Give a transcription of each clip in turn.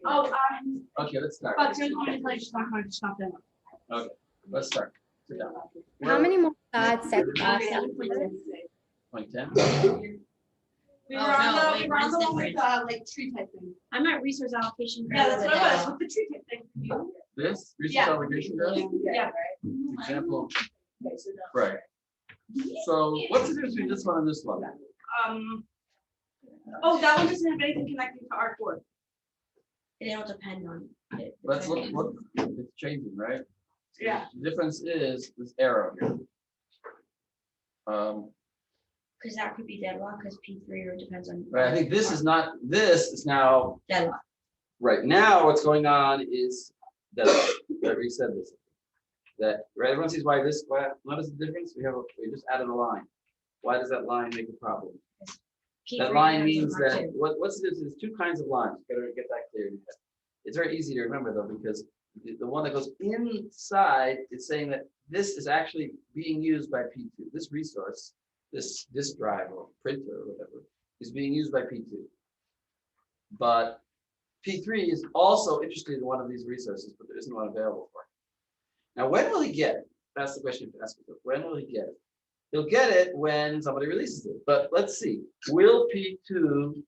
Oh, Okay, let's start. but just want to stop them. Okay, let's start. Sit down. How many more sets left? Point 10. We were on the one with like tree type thing. I'm at resource allocation. Yeah, that's what I was, with the tree type thing. This resource Yeah. allocation does? Yeah. Example. Right. So what's the difference between this one and this one? Oh, that one doesn't have anything connecting to R4. It don't depend on it. Let's look, it's changing, right? Yeah. The difference is this arrow here. Because that could be deadlock, because P3 or depends on. Right, I think this is not, this is now, Deadlock. right now what's going on is that, we said this. That, right, everyone sees why this, notice the difference? We just added a line. Why does that line make a problem? That line means that, what's this? There's two kinds of lines. You gotta get that clear. It's very easy to remember though, because the one that goes inside is saying that this is actually being used by P2. This resource, this disk drive or printer or whatever, is being used by P2. But P3 is also interested in one of these resources, but there isn't one available for him. Now, when will he get it? That's the question you have to ask yourself. When will he get it? He'll get it when somebody releases it. But let's see. Will P2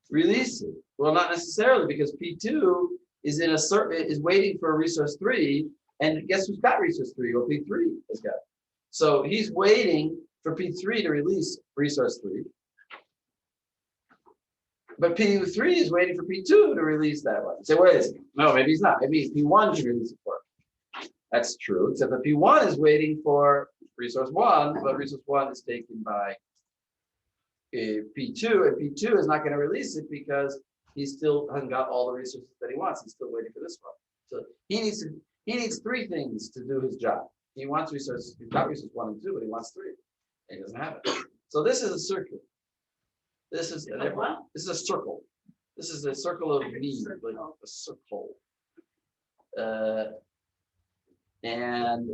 release it? Well, not necessarily, because P2 is in a certain is waiting for resource 3, and guess who's got resource 3? Well, P3 has got it. So he's waiting for P3 to release resource 3. But P3 is waiting for P2 to release that one. Say, wait a second. No, maybe he's not. Maybe P1 should release it for him. That's true, except that P1 is waiting for resource 1, but resource 1 is taken by P2, and P2 is not going to release it because he still hasn't got all the resources that he wants. He's still waiting for this one. So he needs 3 things to do his job. He wants resources, he's got resource 1 and 2, but he wants 3. And he doesn't have it. So this is a circle. This is a circle. This is a circle of need, like a circle. And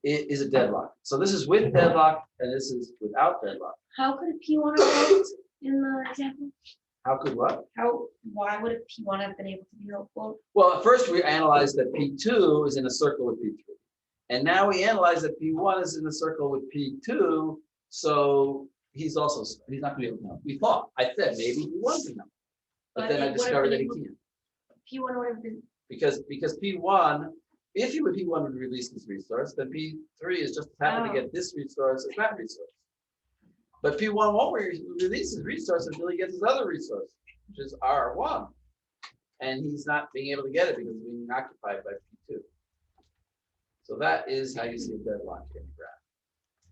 it is a deadlock. So this is with deadlock, and this is without deadlock. How could a P1 have helped in the example? How could what? Why would a P1 have been able to be helpful? Well, at first we analyzed that P2 is in a circle with P3. And now we analyze that P1 is in a circle with P2. So he's not going to be able to help. We thought, I said maybe he was enough. But then I discovered that he can't. P1 would have been. Because P1, if you would P1 would release this resource, then P3 is just happy to get this resource as that resource. But P1 won't release his resource until he gets his other resource, which is R1. And he's not being able to get it because it's being occupied by P2. So that is how you see a deadlock in the graph.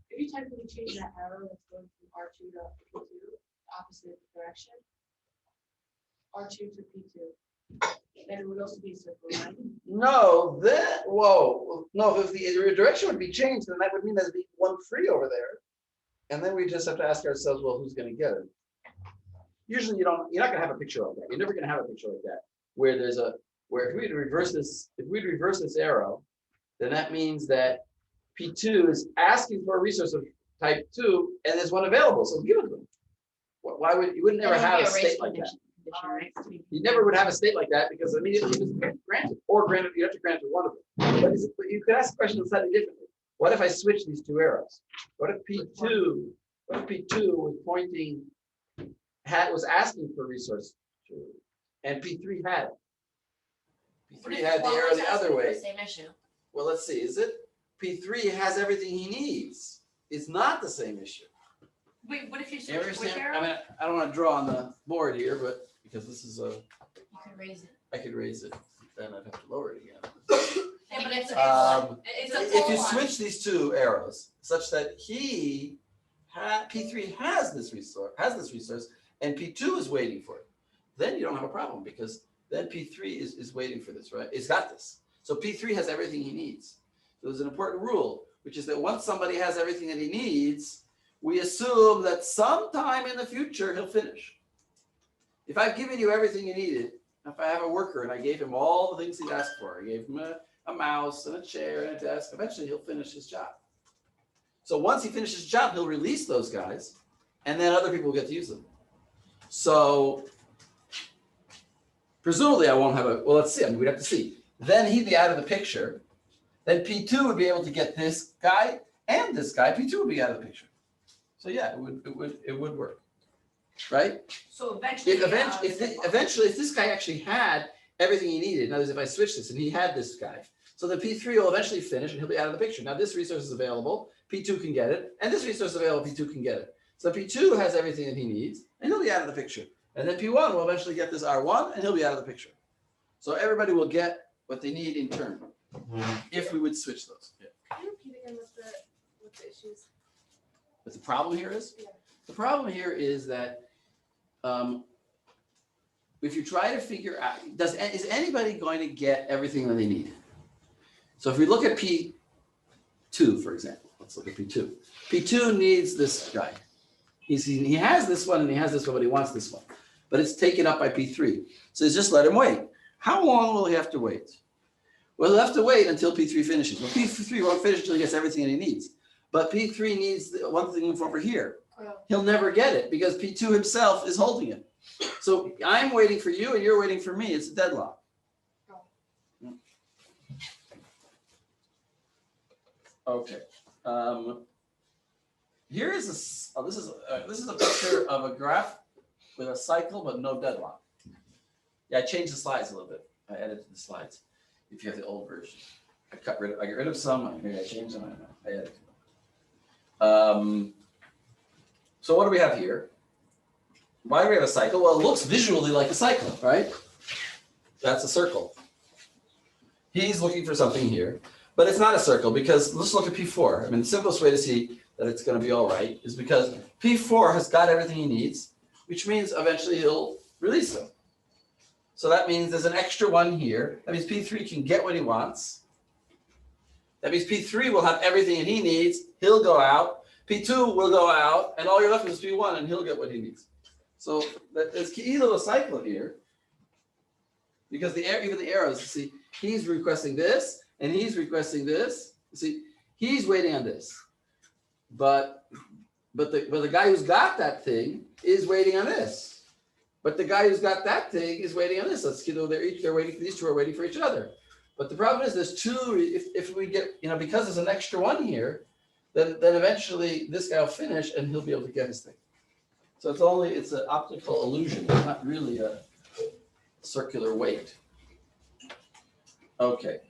If you technically change that arrow that's going from R2 to P2, opposite direction, R2 to P2, then it would also be a circle, right? No, no, if the direction would be changed, then that would mean there'd be one free over there. And then we just have to ask ourselves, well, who's going to get it? Usually you're not going to have a picture like that. You're never going to have a picture like that where if we'd reverse this arrow, then that means that P2 is asking for a resource of type 2 and there's one available, so give it to them. Why would you wouldn't never have a state like that? You never would have a state like that because immediately you just grant it, or granted you have to grant it one of them. But you could ask the question slightly differently. What if I switch these 2 arrows? What if P2 was pointing, was asking for resource 2, and P3 had it? P3 had the arrow the other way. Same issue. Well, let's see. Is it P3 has everything he needs? It's not the same issue. Wait, what if you You switch which understand? arrow? I mean, I don't want to draw on the board here, but because this is a, You could raise it. I could raise it, then I'd have to lower it again. Yeah, but it's If you switch these 2 arrows such that P3 has this resource, and P2 is waiting for it, then you don't have a problem because then P3 is waiting for this, right? It's got this. So P3 has everything he needs. So there's an important rule, which is that once somebody has everything that he needs, we assume that sometime in the future he'll finish. If I've given you everything you needed, if I have a worker and I gave him all the things he'd asked for, I gave him a mouse and a chair and a desk, eventually he'll finish his job. So once he finishes his job, he'll release those guys and then other people will get to use them. So presumably I won't have well, let's see, I mean, we'd have to see. Then he'd be out of the picture. Then P2 would be able to get this guy and this guy. P2 would be out of the picture. So yeah, it would work, right? So eventually. Eventually, if this guy actually had everything he needed, in other words, if I switch this and he had this guy, so then P3 will eventually finish and he'll be out of the picture. Now this resource is available, P2 can get it, and this resource is available, P2 can get it. So P2 has everything that he needs, and he'll be out of the picture. And then P1 will eventually get this R1, and he'll be out of the picture. So everybody will get what they need in turn, if we would switch those. Yeah. Can you repeat again what the issues? But the problem here is? Yeah. The problem here is that if you try to figure out, is anybody going to get everything that they need? So if we look at P2, for example, let's look at P2. P2 needs this guy. He has this one and he has this one, but he wants this one. But it's taken up by P3. So just let him wait. How long will he have to wait? Well, he'll have to wait until P3 finishes. Well, P3 won't finish until he gets everything that he needs. But P3 needs one thing from over here. He'll never get it because P2 himself is holding it. So I'm waiting for you and you're waiting for me. It's a deadlock. Okay. Here is this is a picture of a graph with a cycle but no deadlock. Yeah, I changed the slides a little bit. I edited the slides. If you have the old version, I get rid of some. Maybe I changed them. I don't know. I edited them. So what do we have here? Why do we have a cycle? Well, it looks visually like a cycle, right? That's a circle. He's looking for something here, but it's not a circle because let's look at P4. I mean, the simplest way to see that it's going to be all right is because P4 has got everything he needs, which means eventually he'll release him. So that means there's an extra one here. That means P3 can get what he wants. That means P3 will have everything that he needs. He'll go out. P2 will go out, and all you're left with is P1, and he'll get what he needs. So there's key little cycle here, because even the arrows, you see, he's requesting this, and he's requesting this. You see, he's waiting on this, but the guy who's got that thing is waiting on this. But the guy who's got that thing is waiting on this. Let's, they're waiting. These two are waiting for each other. But the problem is, there's two. If we get, because there's an extra one here, then eventually this guy will finish and he'll be able to get his thing. So it's an optical illusion. It's not really a circular weight. Okay.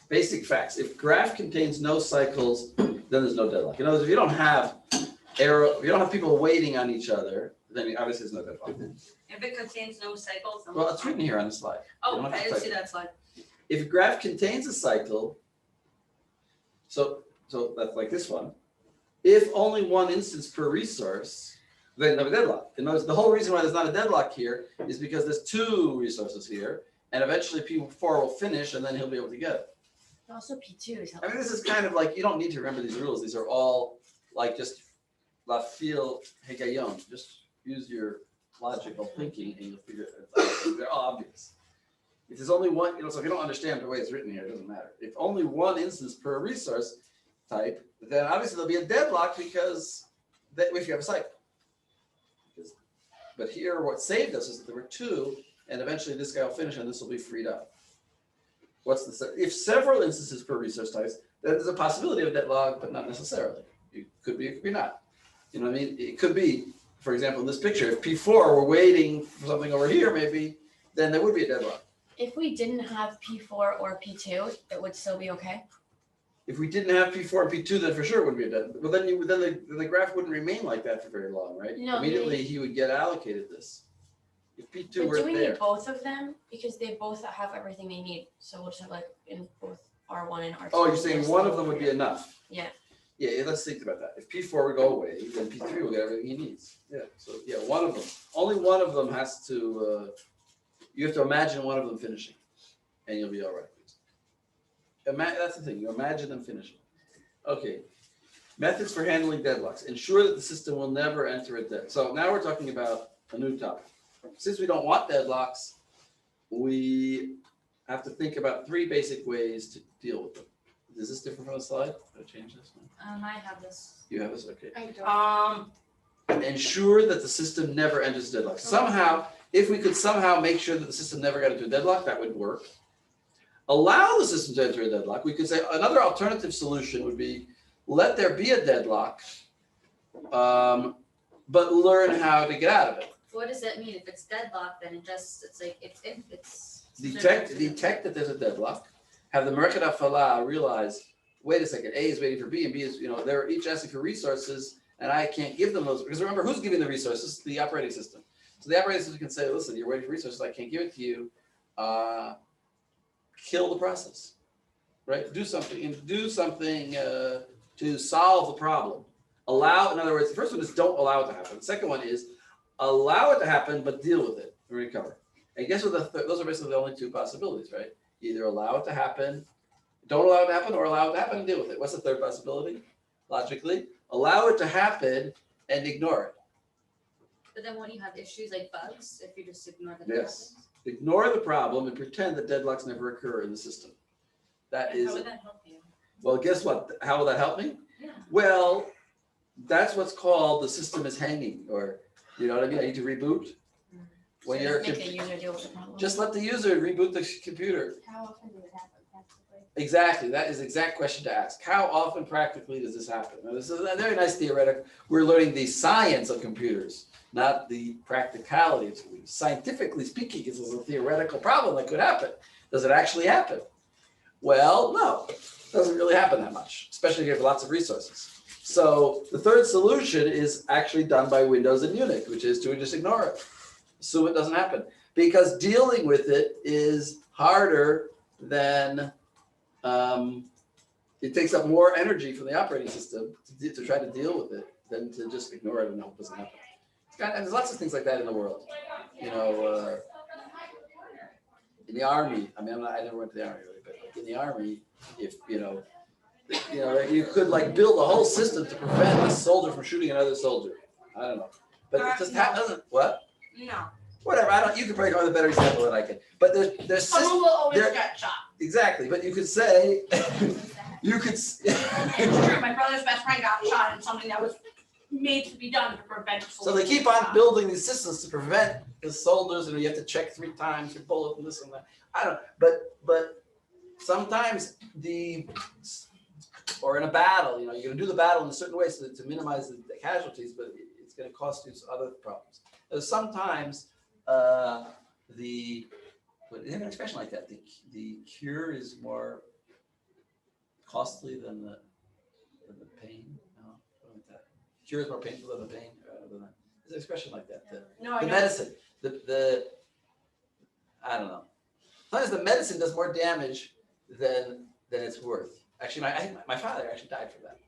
Basic facts. If graph contains no cycles, then there's no deadlock. In other words, if you don't have people waiting on each other, then obviously there's no deadlock. If it contains no cycles. Well, it's written here on the slide. Oh, I didn't see that slide. If a graph contains a cycle, so that's like this one. If only one instance per resource, then there's a deadlock. And notice the whole reason why there's not a deadlock here is because there's two resources here, and eventually P4 will finish, and then he'll be able to get it. Also P2 is I mean, this is kind of like, you don't need to remember these rules. These are all like just la fil higayon. Just use your logical thinking, and you'll figure it out. They're all obvious. If there's only one, so if you don't understand the way it's written here, it doesn't matter. If only one instance per resource type, then obviously there'll be a deadlock because if you have a cycle. But here, what saved us is that there were two, and eventually this guy will finish, and this will be freed up. If several instances per resource types, then there's a possibility of deadlock, but not necessarily. It could be, it could be not. You know what I mean? It could be, for example, in this picture, if P4 were waiting for something over here, maybe, then there would be a deadlock. If we didn't have P4 or P2, it would still be okay? If we didn't have P4 and P2, then for sure it would be a deadlock. But then the graph wouldn't remain like that for very long, right? No, immediately he would get allocated this. If P2 But were do we there. need both of them? Because they both have everything they need. So we'll just have like in both R1 and R2. Oh, you're saying one of them would be enough? Yeah. Yeah, let's think about that. If P4 would go away, then P3 will get everything he needs. Yeah, so yeah, one of them. Only one of them has to, you have to imagine one of them finishing, and you'll be all right. That's the thing, you imagine them finishing. Okay, methods for handling deadlocks. Ensure that the system will never enter a dead. So now we're talking about a new topic. Since we don't want deadlocks, we have to think about three basic ways to deal with them. Is this different from the slide? Did I change this one? I have this. You have this? Okay. I don't. Ensure that the system never enters deadlock. Somehow if we could somehow make sure that the system never got into a deadlock, that would work. Allow the system to enter a deadlock. We could say another alternative solution would be let there be a deadlock, but learn how to get out of it. What does that mean? If it's deadlocked, then it's like, it's. Detect that there's a deadlock. Have the Merkad Hafala realize, wait a second, A is waiting for B and B is, they're each asking for resources and I can't give them those. Because remember, who's giving the resources? The operating system. So the operating system can say, listen, you're waiting for resources, I can't give it to you. Kill the process, right? Do something to solve the problem. Allow, in other words, the first one is don't allow it to happen. The second one is allow it to happen, but deal with it and recover. And guess what? Those are basically the only two possibilities, right? Either allow it to happen, don't allow it to happen, or allow it to happen and deal with it. What's the third possibility? Logically, allow it to happen and ignore it. But then when you have issues like bugs, if you just ignore them. Yes. Ignore the problem and pretend that deadlocks never occur in the system. That is. How would that help you? Well, guess what? How will that help me? Yeah. Well, that's what's called the system is hanging, or you know what I mean? I need to reboot. When you're Make the user deal with the problem. just let the user reboot the computer. How often does it happen practically? Exactly. That is the exact question to ask. How often practically does this happen? Now, this is a very nice theoretic. We're learning the science of computers, not the practicality of computers. Scientifically speaking, this is a theoretical problem that could happen. Does it actually happen? Well, no. It doesn't really happen that much, especially if you have lots of resources. So the third solution is actually done by Windows and Unix, which is to just ignore it. Assume it doesn't happen. Because dealing with it is harder than, it takes up more energy from the operating system to try to deal with it than to just ignore it and hope it doesn't happen. And there's lots of things like that in the world. In the army, I mean, I never went to the army really, but like in the army, if, you could like build a whole system to prevent a soldier from shooting another soldier. I don't know. But it just doesn't, what? No. Whatever, you could probably go with a better example than I can. But there's Someone will always there- get shot. exactly, but you could say, It's true, my brother's best friend got shot in something that was made to be done to prevent. so they keep on building these systems to prevent the soldiers, and you have to check 3 times your bullet and this and that. I don't know, but sometimes or in a battle, you're gonna do the battle in a certain way so that to minimize the casualties, but it's gonna cost you other problems. Sometimes but they have an expression like that. The cure is more costly than the pain. No, something like that. Cure is more painful than the pain. There's an expression like that. No, The medicine, I don't know. Sometimes the medicine does more damage than it's worth. Actually, my father actually died from that.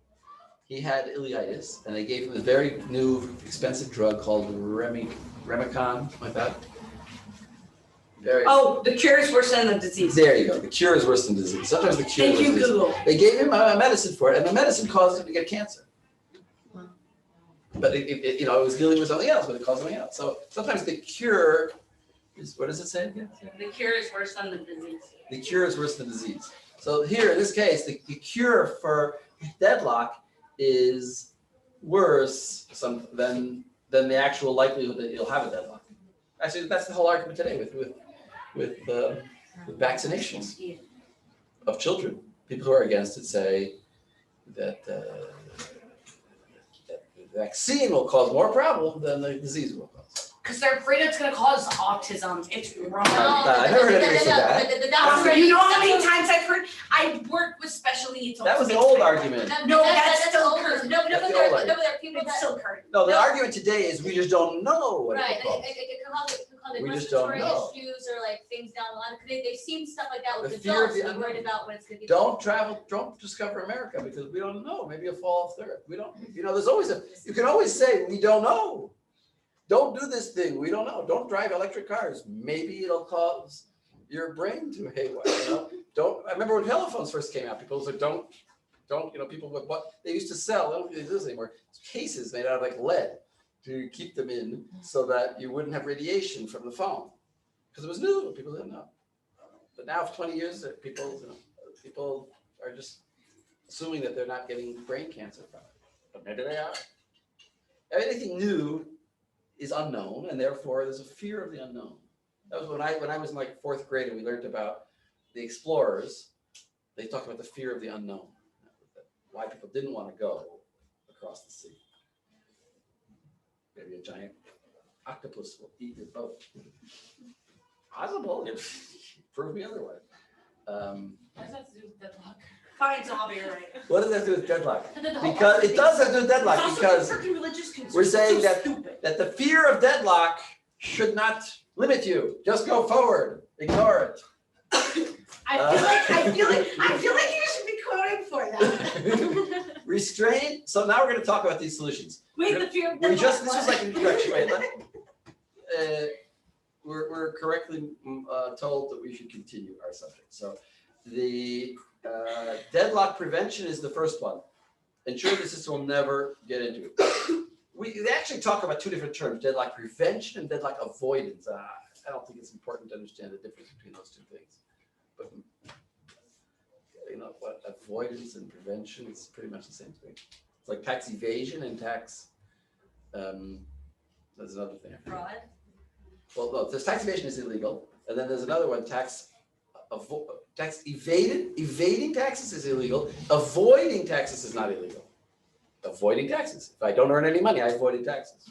He had ileitis, and they gave him a very new, expensive drug called Remicon, like that. Oh, the cure is worse than the disease. There you go. The cure is worse than disease. Sometimes the cure Thank is you, worse than disease. Google. They gave him a medicine for it, and the medicine caused him to get cancer. But it was dealing with something else, but it caused something else. So sometimes the cure is, what does it say again? The cure is worse than the disease. The cure is worse than disease. So here, in this case, the cure for deadlock is worse than the actual likelihood that you'll have a deadlock. Actually, that's the whole argument today with vaccinations of children. People who are against it say that the vaccine will cause more problem than the disease will cause. Because they're afraid it's gonna cause autism. It's wrong. I never heard anybody say that. You know how many times I've heard, I worked with special needs. That was an old argument. No, that's still older. current. No, That's the there old are people It's that. still current. No, the No. argument today is we just don't know what Right, it will cause. it could cause We just don't respiratory know. issues or like things down the line, because they've seen stuff like that with The fear of adults, the they're worried unknown. about what it's gonna be. Don't discover America because we don't know. Maybe you'll fall off the earth. We don't, there's always you can always say, we don't know. Don't do this thing. We don't know. Don't drive electric cars. Maybe it'll cause your brain to haywire. I remember when telephones first came out, people said, don't, people would what they used to sell, I don't think they do this anymore, cases made out of like lead to keep them in so that you wouldn't have radiation from the phone. Because it was new, people didn't know. But now for 20 years, people are just assuming that they're not getting brain cancer from it. But maybe they are. Anything new is unknown, and therefore there's a fear of the unknown. That was when I was in like 4th grade and we learned about the explorers. They talked about the fear of the unknown, why people didn't want to go across the sea. Maybe a giant octopus will eat your boat. Possible. Prove me otherwise. What does that have to do with deadlock? Fine, Zombie, you're right. What does that have to do with deadlock? The whole Because other it does have to do with It's deadlock, also because freaking religious concerns. we're saying It's so that- stupid. that the fear of deadlock should not limit you. Just go forward. Ignore it. I feel like you should be quoting for that. Restraint. So now we're going to talk about these solutions. Wait, the fear of We just, deadlock, this was what? like an introduction. Wait, we're correctly told that we should continue our subject. So the deadlock prevention is the first one. Ensure the system will never get into it. They actually talk about 2 different terms, deadlock prevention and deadlock avoidance. I don't think it's important to understand the difference between those 2 things. But you know what, avoidance and prevention is pretty much the same thing. It's like tax evasion and tax, there's another thing. Fraud. Well, no, this tax evasion is illegal, and then there's another one, tax evading taxes is illegal, avoiding taxes is not illegal. Avoiding taxes, if I don't earn any money, I avoided taxes.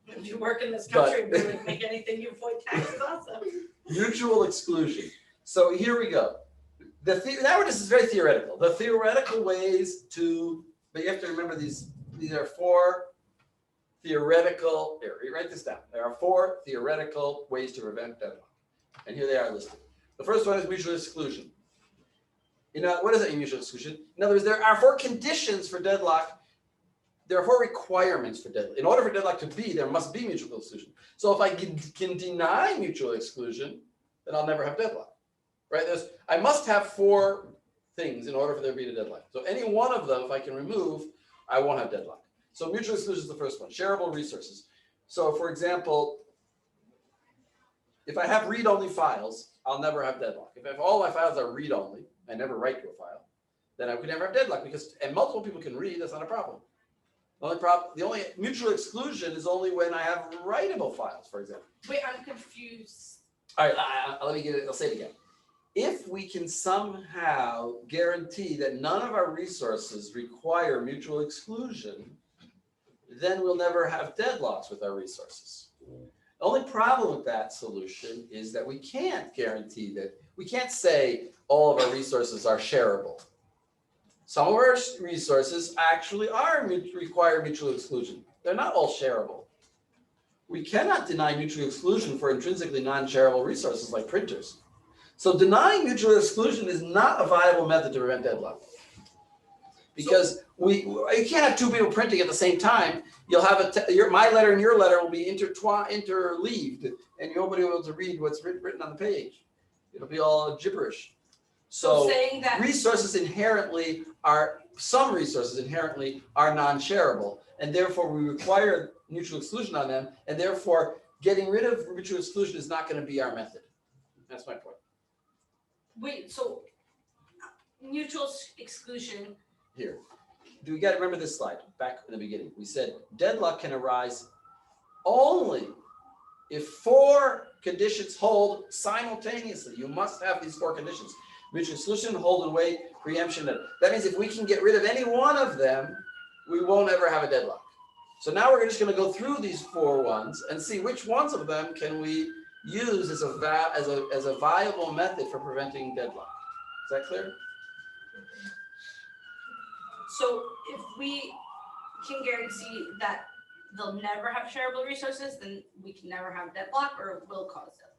If you work in this But- country, we would make anything you avoid taxes also. Mutual exclusion. So here we go. Now this is very theoretical. The theoretical ways to, but you have to remember these are 4 theoretical, here, write this down. There are 4 theoretical ways to prevent deadlock. And here they are listed. The first one is mutual exclusion. You know, what does that mean, mutual exclusion? In other words, there are 4 conditions for deadlock. There are 4 requirements for deadlock. In order for deadlock to be, there must be mutual exclusion. So if I can deny mutual exclusion, then I'll never have deadlock. Right? I must have 4 things in order for there to be a deadlock. So any one of them, if I can remove, I won't have deadlock. So mutual exclusion is the first one. Shareable resources. So for example, if I have read-only files, I'll never have deadlock. If all my files are read-only, I never write to a file, then I could never have deadlock and multiple people can read, that's not a problem. The only mutual exclusion is only when I have writable files, for example. Wait, I'm confused. All right, I'll say it again. If we can somehow guarantee that none of our resources require mutual exclusion, then we'll never have deadlocks with our resources. The only problem with that solution is that we can't guarantee that, we can't say all of our resources are shareable. Some of our resources actually require mutual exclusion. They're not all shareable. We cannot deny mutual exclusion for intrinsically non-shareable resources like printers. So denying mutual exclusion is not a viable method to prevent deadlock. Because you can't have 2 people printing at the same time. You'll have my letter and your letter will be interleaved, and nobody will be able to read what's written on the page. It'll be all gibberish. So saying that some resources inherently are non-shareable, and therefore we require mutual exclusion on them, and therefore getting rid of mutual exclusion is not going to be our method. That's my point. wait, so mutual exclusion. Here, we got to remember this slide back in the beginning. We said deadlock can arise only if 4 conditions hold simultaneously. You must have these 4 conditions: mutual exclusion, hold and wait, preemption. That means if we can get rid of any one of them, we won't ever have a deadlock. So now we're just going to go through these 4 ones and see which ones of them can we use as a viable method for preventing deadlock. Is that clear? So if we can guarantee that they'll never have shareable resources, then we can never have deadlock, or it will cause deadlock.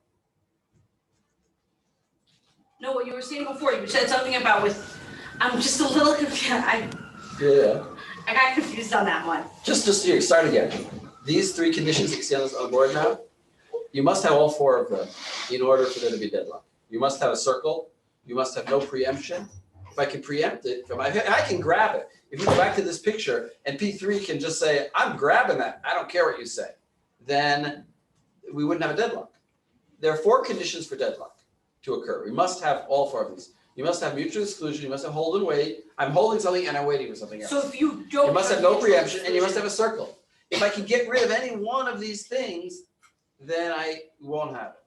No, what you were saying before, you said something about I'm just a little confused. I got confused on that one. Just here, start again. These 3 conditions that you see on the board now, you must have all 4 of them in order for there to be deadlock. You must have a circle. You must have no preemption. If I can preempt it, I can grab it. If you go back to this picture and P3 can just say, I'm grabbing that, I don't care what you say, then we wouldn't have a deadlock. There are 4 conditions for deadlock to occur. We must have all 4 of these. You must have mutual exclusion, you must have hold and wait. I'm holding something and I'm waiting for something else. So if you don't. You must have no preemption and you must have a circle. If I can get rid of any one of these things, then I won't have it.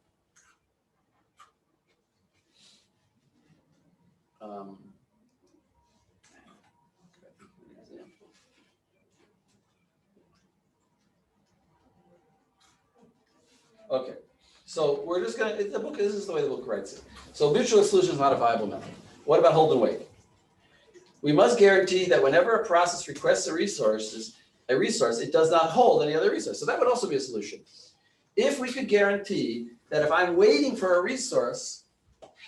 Okay, so we're just gonna, the book, this is the way the book writes it. So mutual exclusion is not a viable method. What about hold and wait? We must guarantee that whenever a process requests a resource, it does not hold any other resource. So that would also be a solution. If we could guarantee that if I'm waiting for a resource,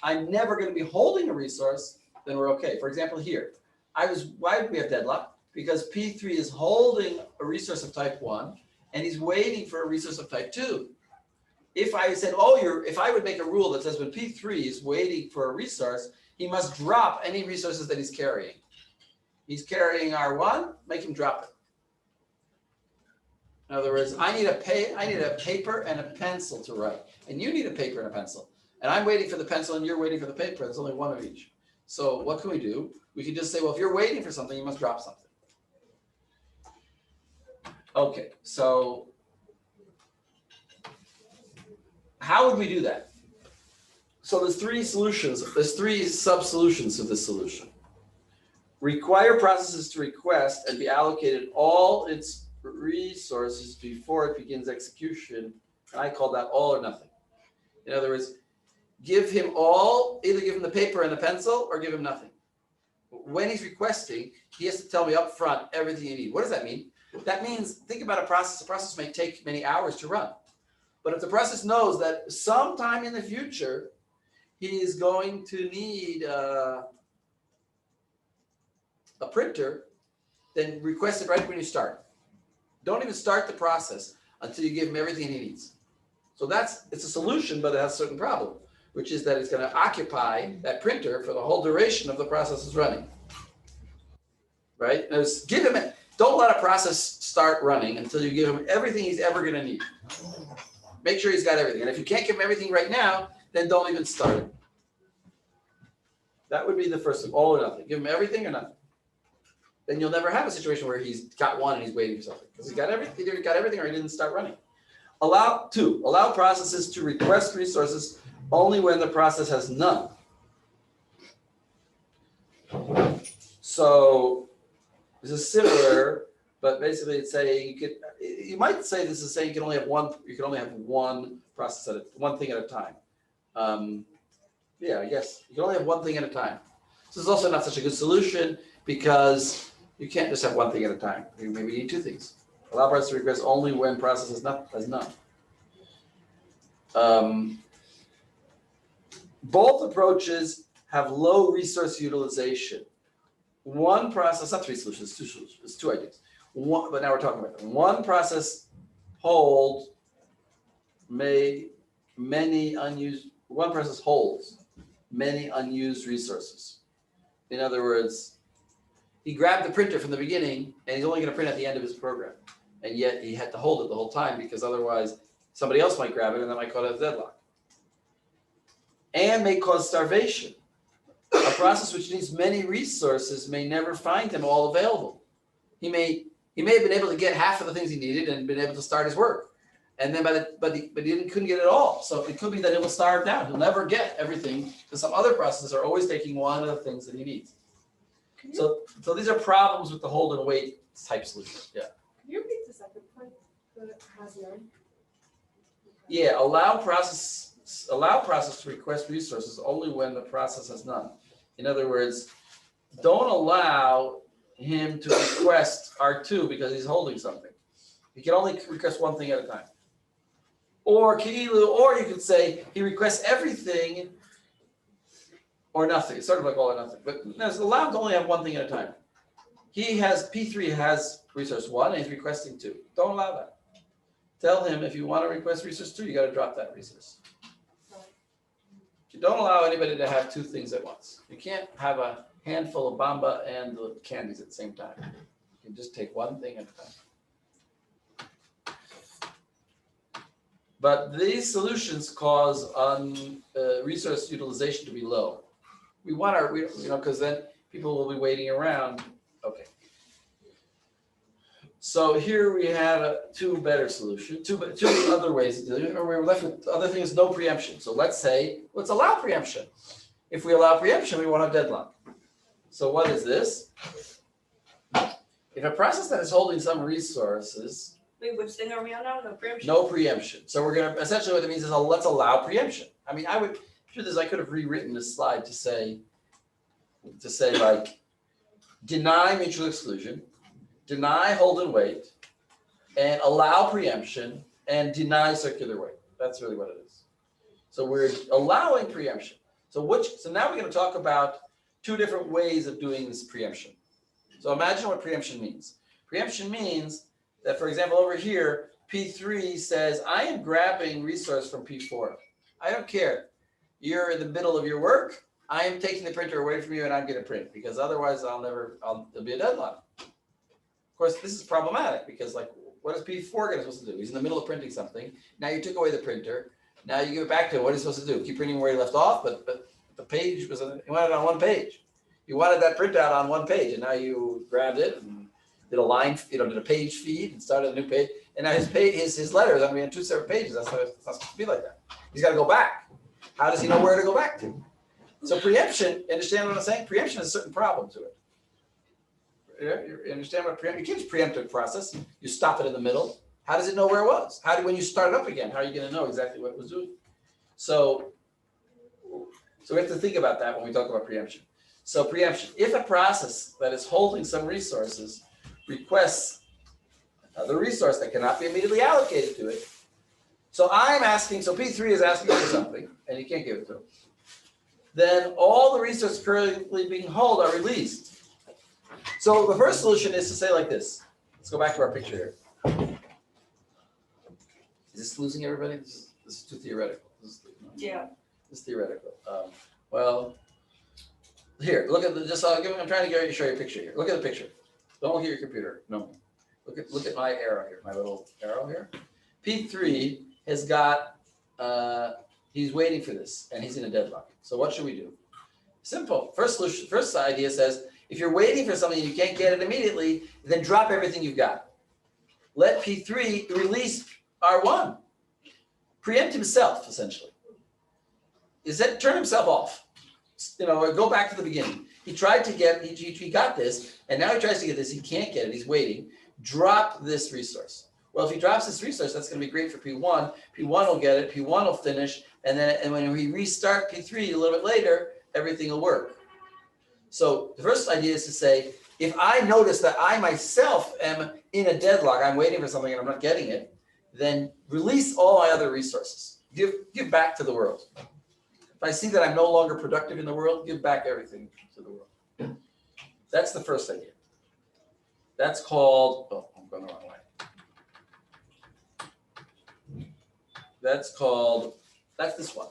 I'm never going to be holding a resource, then we're okay. For example, here, why do we have deadlock? Because P3 is holding a resource of type 1, and he's waiting for a resource of type 2. If I said, if I would make a rule that says when P3 is waiting for a resource, he must drop any resources that he's carrying. He's carrying R1, make him drop it. In other words, I need a paper and a pencil to write, and you need a paper and a pencil. And I'm waiting for the pencil and you're waiting for the paper. There's only one of each. So what can we do? We can just say, well, if you're waiting for something, you must drop something. Okay, so how would we do that? So there's three solutions. There's three sub-solutions to this solution. Require processes to request and be allocated all its resources before it begins execution. And I call that all or nothing. In other words, give him all, either give him the paper and the pencil or give him nothing. When he's requesting, he has to tell me up front everything you need. What does that mean? That means, think about a process. A process may take many hours to run. But if the process knows that sometime in the future, he is going to need a printer, then request it right when you start. Don't even start the process until you give him everything he needs. So it's a solution, but it has a certain problem, which is that it's going to occupy that printer for the whole duration of the process is running. Right? Don't let a process start running until you give him everything he's ever going to need. Make sure he's got everything. And if you can't give him everything right now, then don't even start it. That would be the first one, all or nothing. Give him everything or nothing. Then you'll never have a situation where he's got one and he's waiting for something. Because he's got everything, either he got everything or he didn't start running. Allow processes to request resources only when the process has none. So this is similar, but basically it's saying you might say this is saying you can only have one process one thing at a time. Yeah, I guess you can only have one thing at a time. This is also not such a good solution because you can't just have one thing at a time. You maybe need two things. Allow process to request only when process has none. Both approaches have low resource utilization. One process, not three solutions, two solutions, it's two ideas. But now we're talking about them. One process holds many unused resources. In other words, he grabbed the printer from the beginning and he's only going to print at the end of his program. And yet he had to hold it the whole time because otherwise somebody else might grab it and that might cause a deadlock. And may cause starvation. A process which needs many resources may never find them all available. He may have been able to get half of the things he needed and been able to start his work. And then but he couldn't get it all. So it could be that it will starve down. He'll never get everything because some other processes are always taking one of the things that he needs. So these are problems with the hold and wait type solution. Yeah. Can you repeat the second point? Has none? Yeah, allow process to request resources only when the process has none. In other words, don't allow him to request R2 because he's holding something. He can only request one thing at a time. Or you could say he requests everything or nothing. It's sort of like all or nothing. But it's allowed to only have one thing at a time. P3 has resource 1 and he's requesting 2. Don't allow that. Tell him if you want to request resource 2, you got to drop that resource. You don't allow anybody to have two things at once. You can't have a handful of Bamba and the candies at the same time. You can just take one thing at a time. But these solutions cause resource utilization to be low. We want because then people will be waiting around. Okay. So here we have two better solutions, two other ways of doing it, or we're left with other things, no preemption. So let's allow preemption. If we allow preemption, we won't have deadlock. So what is this? If a process that is holding some resources, Wait, which thing are we on now? No preemption? no preemption. So we're gonna, essentially what it means is let's allow preemption. I mean, I could have rewritten this slide to say like, deny mutual exclusion, deny hold and wait, and allow preemption, and deny circular wait. That's really what it is. So we're allowing preemption. So now we're gonna talk about two different ways of doing this preemption. So imagine what preemption means. Preemption means that, for example, over here, P3 says, I am grabbing resource from P4. I don't care. You're in the middle of your work. I am taking the printer away from you and I'm gonna print, because otherwise there'll be a deadlock. Of course, this is problematic because, like, what is P4 supposed to do? He's in the middle of printing something. Now you took away the printer. Now you give it back to him. What is he supposed to do? Keep printing where he left off, but the page he wanted it on one page. You wanted that printout on one page, and now you grabbed it and did a line, did a page feed and started a new page. And now his letters are gonna be on two separate pages. It's not supposed to be like that. He's got to go back. How does he know where to go back to? So preemption, understand what I'm saying? Preemption has a certain problem to it. You understand what preemption? You can't just preempt a process. You stop it in the middle. How does it know where it was? When you start it up again, how are you going to know exactly what it was doing? So we have to think about that when we talk about preemption. So preemption, if a process that is holding some resources requests another resource that cannot be immediately allocated to it. So P3 is asking for something, and you can't give it to him. Then all the resources currently being held are released. So the first solution is to say like this. Let's go back to our picture here. Is this losing everybody? This is too theoretical. Yeah. This is theoretical. Well, here, look at I'm trying to show you a picture here. Look at the picture. Don't look at your computer. No. Look at my arrow here, my little arrow here. P3 has got, he's waiting for this, and he's in a deadlock. So what should we do? Simple. First idea says, if you're waiting for something and you can't get it immediately, then drop everything you've got. Let P3 release R1. Preempt himself, essentially. Turn himself off. Go back to the beginning. He tried to get, he got this, and now he tries to get this, he can't get it, he's waiting. Drop this resource. Well, if he drops this resource, that's gonna be great for P1. P1 will get it, P1 will finish, and when we restart P3 a little bit later, everything will work. So the first idea is to say, if I notice that I myself am in a deadlock, I'm waiting for something and I'm not getting it, then release all my other resources. Give back to the world. If I see that I'm no longer productive in the world, give back everything to the world. That's the first idea. That's called, I'm going the wrong way. That's this one.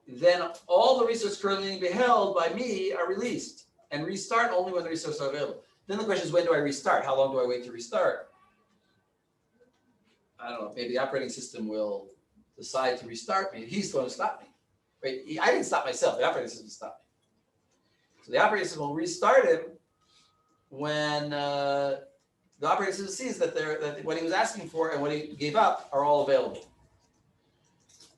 Then all the resources currently being held by me are released and restart only when the resources are available. Then the question is, when do I restart? How long do I wait to restart? I don't know, maybe the operating system will decide to restart me. He's going to stop me. Wait, I didn't stop myself, the operating system stopped me. So the operating system will restart him when the operating system sees that what he was asking for and what he gave up are all available.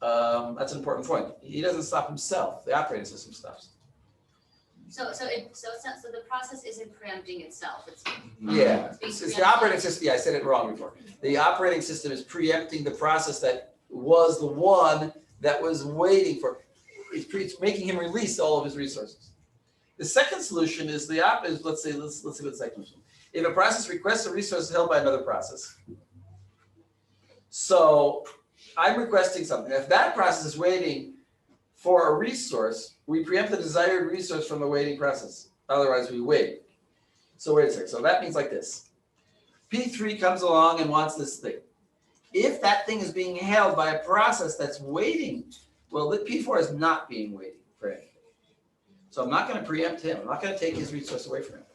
That's an important point. He doesn't stop himself, the operating system stops. So the process isn't preempting itself. It's It's the operating system. Yeah, I said it wrong before. The operating system is preempting the process that was the one that was waiting for. It's making him release all of his resources. The second solution is let's see what the second solution. If a process requests a resource held by another process. So I'm requesting something. If that process is waiting for a resource, we preempt the desired resource from the waiting process. Otherwise, we wait. So wait a second. So that means like this. P3 comes along and wants this thing. If that thing is being held by a process that's waiting, well, the P4 is not being waiting for anything. So I'm not going to preempt him. I'm not going to take his resource away from him.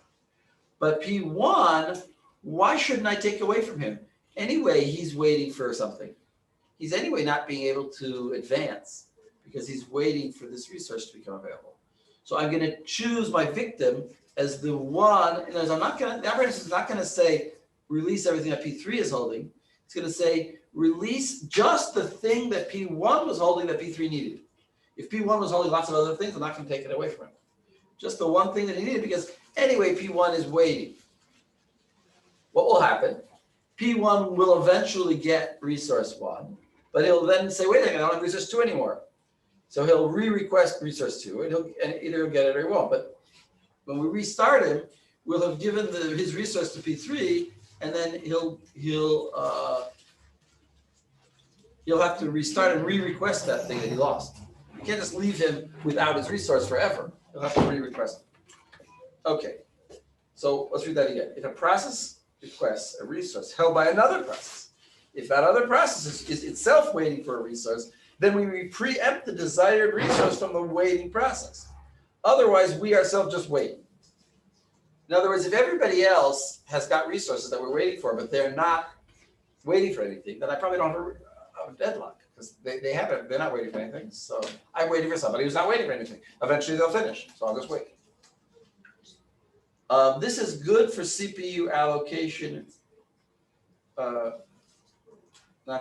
But P1, why shouldn't I take away from him? Anyway, he's waiting for something. He's anyway not being able to advance because he's waiting for this resource to become available. So I'm gonna choose my victim as the one, and as I'm not gonna, the operating system is not gonna say release everything that P3 is holding. It's gonna say release just the thing that P1 was holding that P3 needed. If P1 was holding lots of other things, I'm not gonna take it away from him. Just the one thing that he needed, because anyway, P1 is waiting. What will happen? P1 will eventually get resource 1, but he'll then say, wait a second, I don't have resource 2 anymore. So he'll re-request resource 2, and either he'll get it or he won't. But when we restart him, we'll have given his resource to P3, and then he'll have to restart and re-request that thing that he lost. You can't just leave him without his resource forever. He'll have to re-request it. Okay, so let's read that again. If a process requests a resource held by another process, if that other process is itself waiting for a resource, then we preempt the desired resource from the waiting process. Otherwise, we ourselves just wait. In other words, if everybody else has got resources that we're waiting for, but they're not waiting for anything, then I probably don't have a deadlock, because they're not waiting for anything. So I'm waiting for somebody who's not waiting for anything. Eventually they'll finish, so I'll just wait. This is good for CPU allocation. Not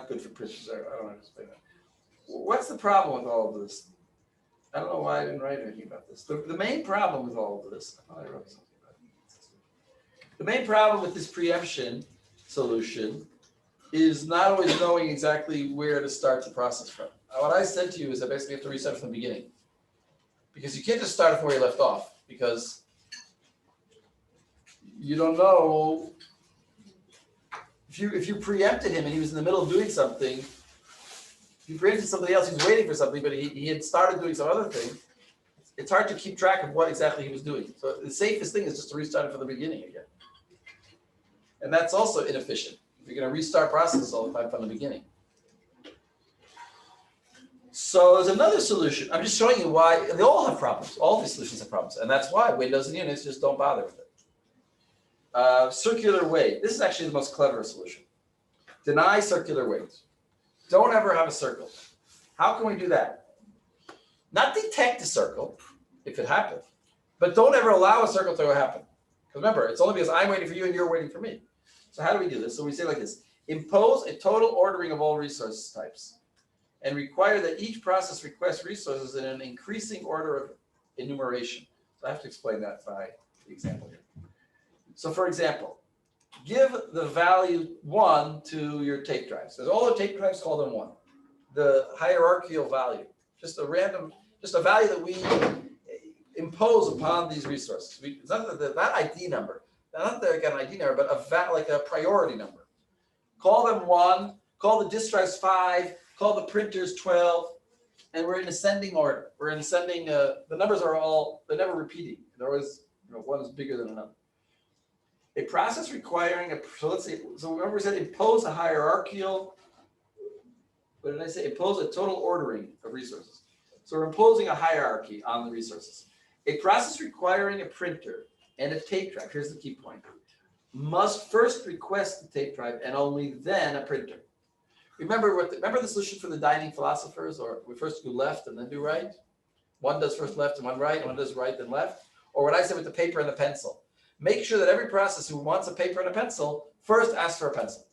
good for printers. I don't know how to explain that. What's the problem with all of this? I don't know why I didn't write anything about this. The main problem with all of this, I thought I wrote something about it. The main problem with this preemption solution is not always knowing exactly where to start the process from. What I said to you is that basically you have to restart from the beginning. Because you can't just start from where you left off, because you don't know if you preempted him and he was in the middle of doing something. If you preempted somebody else who's waiting for something, but he had started doing some other thing, it's hard to keep track of what exactly he was doing. So the safest thing is just to restart it from the beginning again. And that's also inefficient. If you're going to restart processes all the time from the beginning. So there's another solution. I'm just showing you why they all have problems. All these solutions have problems. And that's why Windows and Unix just don't bother with it. Circular wait. This is actually the most clever solution. Deny circular wait. Don't ever have a circle. How can we do that? Not detect a circle, if it happened, but don't ever allow a circle to happen. Because remember, it's only because I'm waiting for you and you're waiting for me. So how do we do this? So we say like this: impose a total ordering of all resource types and require that each process request resources in an increasing order of enumeration. So I have to explain that by the example here. So for example, give the value 1 to your tape drives. There's all the tape drives, call them 1. The hierarchical value, just a value that we impose upon these resources. It's not that ID number, not like an ID number, but like a priority number. Call them 1, call the disk drives 5, call the printers 12, and we're in ascending order. We're in ascending, the numbers are all, they're never repeating. They're always, one is bigger than another. A process requiring so let's say, so remember we said impose a hierarchical, what did I say? Impose a total ordering of resources. So we're imposing a hierarchy on the resources. A process requiring a printer and a tape drive, here's the key point, must first request the tape drive and only then a printer. Remember the solution for the dining philosophers, or we first do left and then do right? One does first left and one right, and one does right then left. Or what I said with the paper and the pencil. Make sure that every process who wants a paper and a pencil first asks for a pencil.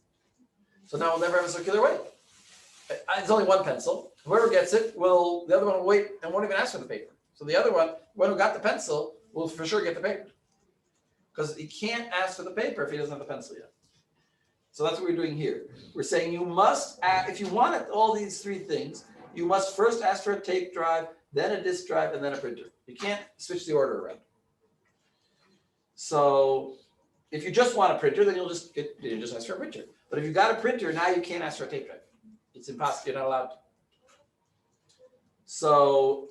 So now we'll never have a circular wait. It's only one pencil. Whoever gets it the other one will wait and won't even ask for the paper. So the other one who got the pencil will for sure get the paper. Because he can't ask for the paper if he doesn't have the pencil yet. So that's what we're doing here. We're saying you must, if you want all these 3 things, you must first ask for a tape drive, then a disk drive, and then a printer. You can't switch the order around. So if you just want a printer, then you just ask for a printer. But if you got a printer, now you can't ask for a tape drive. It's impossible, you're not allowed to. So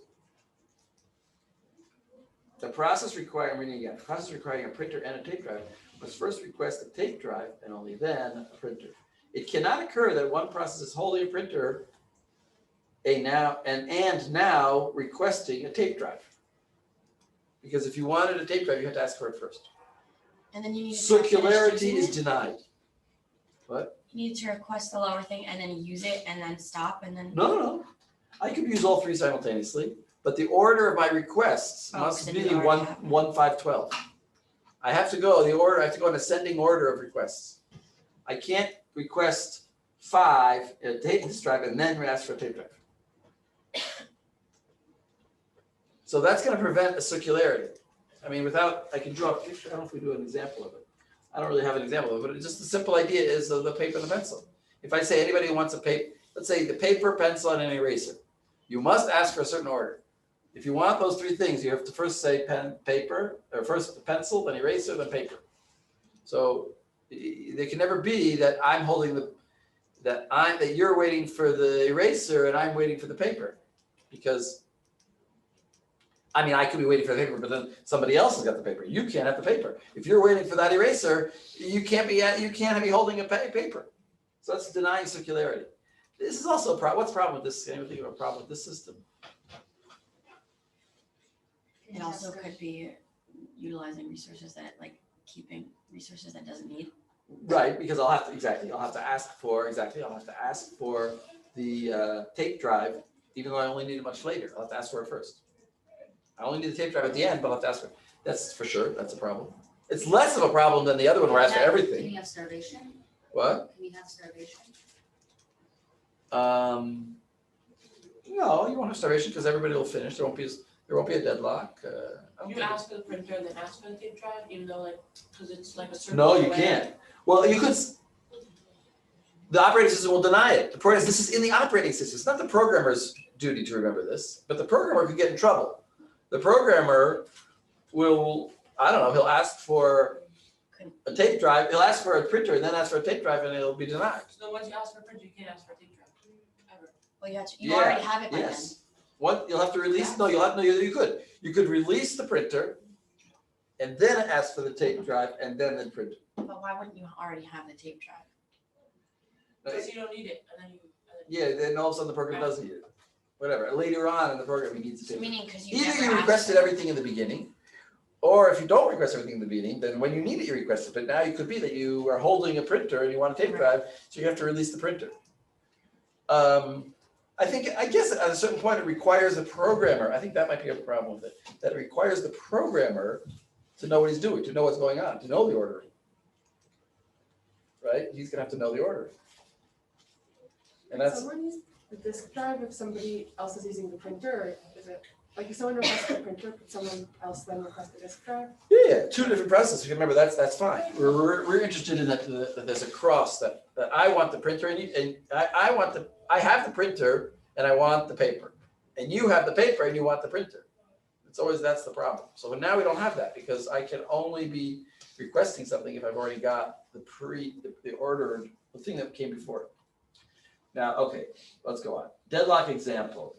the process requiring a printer and a tape drive must first request a tape drive and only then a printer. It cannot occur that one process is wholly a printer and now requesting a tape drive. Because if you wanted a tape drive, you have to ask for it first. And then you need to circularity is denied. What? You need to request the lower thing and then use it and then stop and then. No. I could use all 3 simultaneously. But the order of my requests Oh, must so be you already have 1, 5, 12. I have to go, I have to go in ascending order of requests. I can't request 5 in a tape disk drive and then ask for a tape drive. So that's gonna prevent a circularity. I mean, I can draw a picture, I don't know if we do an example of it. I don't really have an example of it, but it's just the simple idea is of the paper and the pencil. If I say anybody who wants a paper, let's say the paper, pencil, and an eraser, you must ask for a certain order. If you want those 3 things, you have to first say paper, or first pencil, then eraser, then paper. So there can never be that I'm holding that you're waiting for the eraser and I'm waiting for the paper. Because, I mean, I could be waiting for the paper, but then somebody else has got the paper. You can't have the paper. If you're waiting for that eraser, you can't be holding a paper. So that's denying circularity. This is also a problem. What's the problem with this? Anyone think of a problem with this system? It also could be utilizing resources that, like, keeping resources that doesn't need. Right, because I'll have to ask for the tape drive, even though I only need it much later. I'll have to ask for it first. I only need the tape drive at the end, but I'll have to ask for it. That's for sure, that's a problem. It's less of a problem than the other one where I ask for Can everything. you have starvation? What? Can you have starvation? No, you won't have starvation because everybody will finish. There won't be a deadlock. I don't You think- ask for the printer and then ask for the tape drive, even though like, because it's like a certain. No, you can't. Well, you could, the operating system will deny it. The point is, this is in the operating system. It's not the programmer's duty to remember this, but the programmer could get in trouble. The programmer will, I don't know, he'll ask for a tape drive, he'll ask for a printer and then ask for a tape drive and it'll be denied. So once you ask for a printer, you can't ask for a tape drive, ever. Well, you Yeah, already have it by then. Yes. What, you'll have to release, no, you could. You could release the printer and then ask for the tape drive and then the printer. But why wouldn't you already have the tape drive? Because you don't need it, and then you. Yeah, then all of a sudden the program does need it. Whatever, later on in the program, he needs the So tape. meaning, because you Either never you asked requested for it. everything in the beginning, or if you don't request everything in the beginning, then when you need it, you request it. But now it could be that you are holding a printer and you want a tape Right. drive, so you have to release the printer. I guess at a certain point it requires the programmer, I think that might be a problem with it, that it requires the programmer to know what he's doing, to know what's going on, to know the ordering. Right? He's gonna have to know the ordering. And that's, Someone use the disk drive if somebody else is using the printer, or is it, like if someone requests the printer, could someone else then request the disk drive? yeah, 2 different processes. Remember, that's fine. We're interested in that there's a cross that I want the printer and I have the printer and I want the paper. And you have the paper and you want the printer. That's the problem. So now we don't have that because I can only be requesting something if I've already got the ordered, the thing that came before it. Now, okay, let's go on. Deadlock example.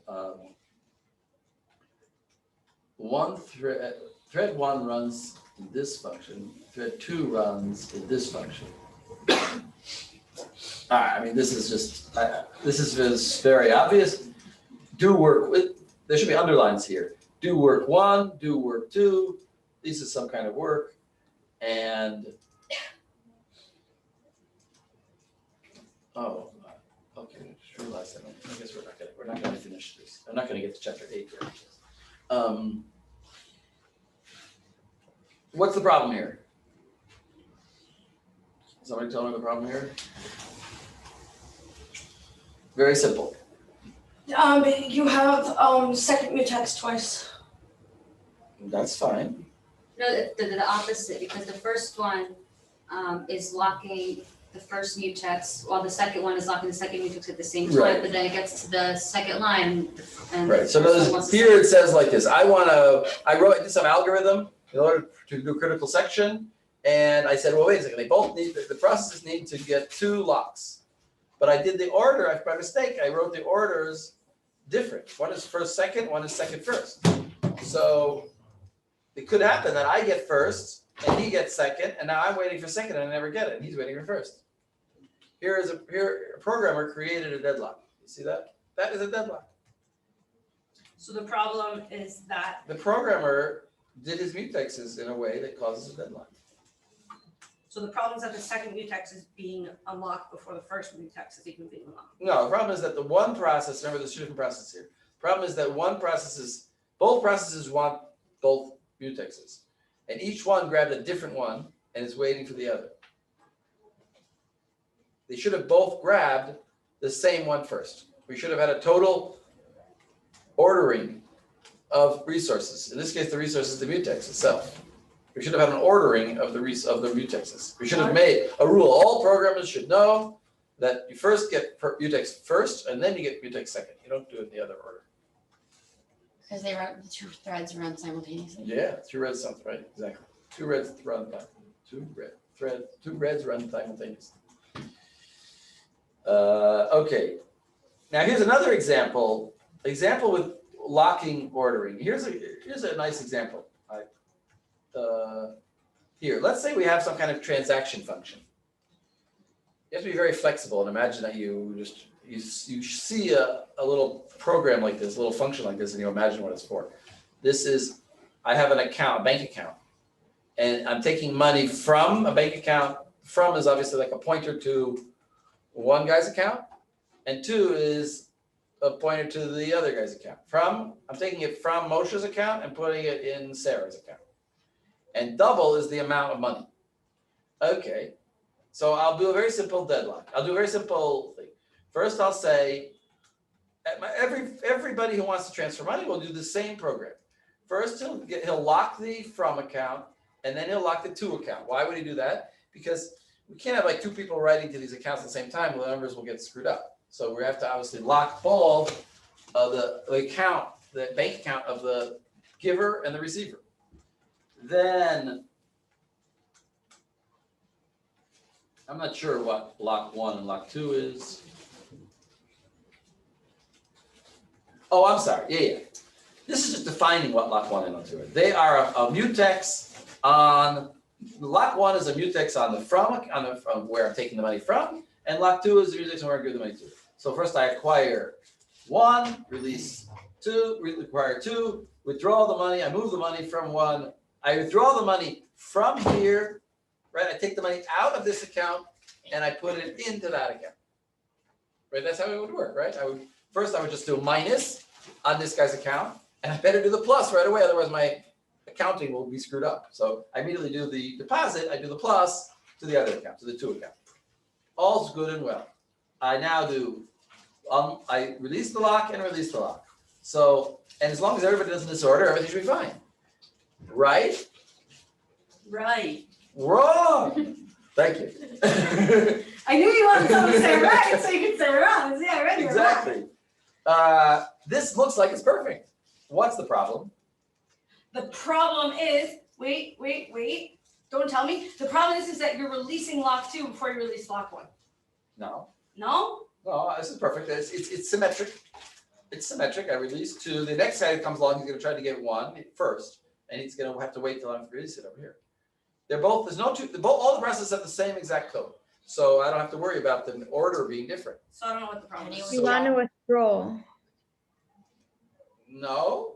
Thread 1 runs in this function, thread 2 runs in this function. All right, I mean, this is just very obvious. Do work with, there should be underlines here. Do work 1, do work 2. This is some kind of work. And, oh, okay, I just realized that. I guess we're not gonna finish this. I'm not gonna get to chapter 8 yet. What's the problem here? Somebody tell me the problem here? Very simple. You have second mutex twice. That's fine. No, the opposite, because the first one is locking the first mutex, while the second one is locking the second mutex at the same time, Right. but then it gets to the second line and. Right, so the first one notice wants to here it says like this, I did some algorithm in order to do critical section. And I said, well, wait a second, they both need, the processes need to get 2 locks. But I did the order, by mistake, I wrote the orders different. One is first, second, one is second, first. So it could happen that I get first and he gets second, and now I'm waiting for second and I never get it, and he's waiting for first. Here a programmer created a deadlock. You see that? That is a deadlock. So the problem is that, The programmer did his mutexes in a way that causes a deadlock. so the problem is that the second mutex is being unlocked before the first mutex is even being unlocked. No, the problem is that the one process, remember there's 2 different processes here. Problem is that one process is Both processes want both mutexes. And each one grabbed a different one and is waiting for the other. They should have both grabbed the same one first. We should have had a total ordering of resources. In this case, the resource is the mutex itself. We should have had an ordering of the mutexes. We should have made a rule. All programmers should know that you first get mutex first, and then you get mutex second. You don't do it in the other order. Because they run, the two threads run simultaneously. Yeah, two reds sounds right, exactly. Two reds run two reds run simultaneously. Okay. Now here's another example. Example with locking ordering. Here's a nice example. Here, let's say we have some kind of transaction function. You have to be very flexible and imagine that you see a little program like this, a little function like this, and you imagine what it's for. This is, I have an account, a bank account, and I'm taking money from a bank account. From is obviously like a pointer to one guy's account, and two is a pointer to the other guy's account. I'm taking it from Moshe's account and putting it in Sarah's account. And double is the amount of money. Okay, so I'll do a very simple deadlock. I'll do a very simple thing. First, I'll say, everybody who wants to transfer money will do the same program. First, he'll lock the from account, and then he'll lock the to account. Why would he do that? Because we can't have like two people writing to these accounts at the same time, the numbers will get screwed up. So we have to obviously lock both the account, the bank account of the giver and the receiver. Then, I'm not sure what lock 1 and lock 2 is. Oh, I'm sorry, yeah. This is just defining what lock 1 and lock 2 are. They are a mutex on, lock 1 is a mutex on the from where I'm taking the money from, and lock 2 is the mutex on where I give the money to. So first I acquire 1, release 2, acquire 2, withdraw the money, I move the money from 1, I withdraw the money from here, right? I take the money out of this account and I put it into that account. Right, that's how it would work, right? First I would just do a minus on this guy's account, and I better do the plus right away, otherwise my accounting will be screwed up. So I immediately do the deposit, I do the plus to the other account, to the to account. All's good and well. I now do, I release the lock and release the lock. So, and as long as everybody does in this order, everything should be fine. Right? Right. Wrong. Thank you. I knew you wanted someone to say right, so you could say wrong. Yeah, right. Exactly. This looks like it's perfect. What's the problem? The problem is, wait. Don't tell me. The problem is that you're releasing lock 2 before you release lock 1. No. No? No, this is perfect. It's symmetric. It's symmetric. I release 2. The next guy that comes along, he's going to try to get 1 first, and he's going to have to wait till I'm release it over here. They're both, there's no two, all the processes have the same exact code. So I don't have to worry about the order being different. So I don't know what the problem is. You You want to withdraw. No.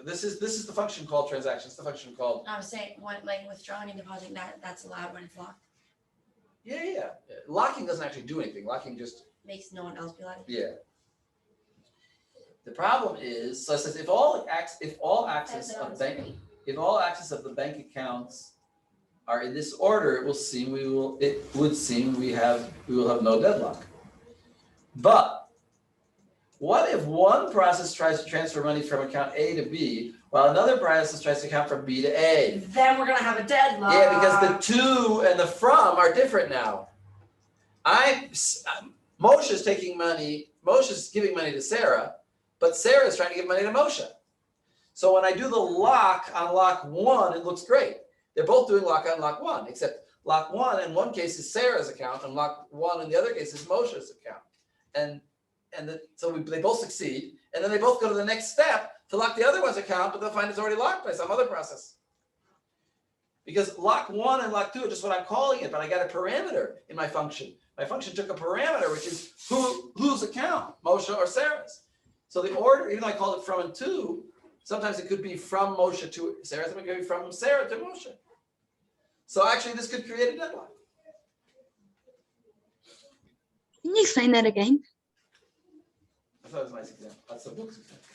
This is the function called transaction. It's the function called. I was saying, like withdrawing and depositing, that's allowed when it's locked. Yeah. Locking doesn't actually do anything. Locking just. Makes no one else be allowed. Yeah. The problem is, so it says if all access of the bank accounts are in this order, it would seem we will have no deadlock. But what if one process tries to transfer money from account A to B, while another process tries to account from B to A? Then we're gonna have a deadlock. Yeah, because the to and the from are different now. Moshe's taking money, Moshe's giving money to Sarah, but Sarah's trying to give money to Moshe. So when I do the lock on lock 1, it looks great. They're both doing lock on lock 1, except lock 1 in one case is Sarah's account, and lock 1 in the other case is Moshe's account. So they both succeed, and then they both go to the next step to lock the other one's account, but they'll find it's already locked by some other process. Because lock 1 and lock 2 are just what I'm calling it, but I got a parameter in my function. My function took a parameter, which is whose account, Moshe or Sarah's. So the order, even though I called it from and to, sometimes it could be from Moshe to Sarah, sometimes it could be from Sarah to Moshe. So actually, this could create a deadlock. Can you explain that again? I thought it was a nice example. That's the book's example.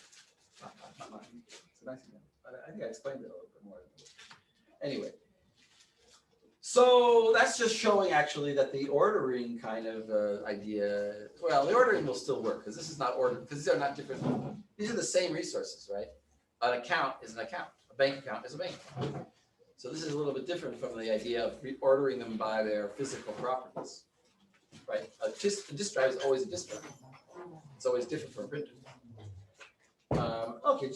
Not mine. It's nice example. I think I explained it a little bit more. Anyway. So that's just showing actually that the ordering kind of idea, well, the ordering will still work because this is not ordered, because these are not different. These are the same resources, right? An account is an account. A bank account is a bank account. So this is a little bit different from the idea of reordering them by their physical properties, right? A disk drive is always a disk drive. It's always different from a printer. Okay,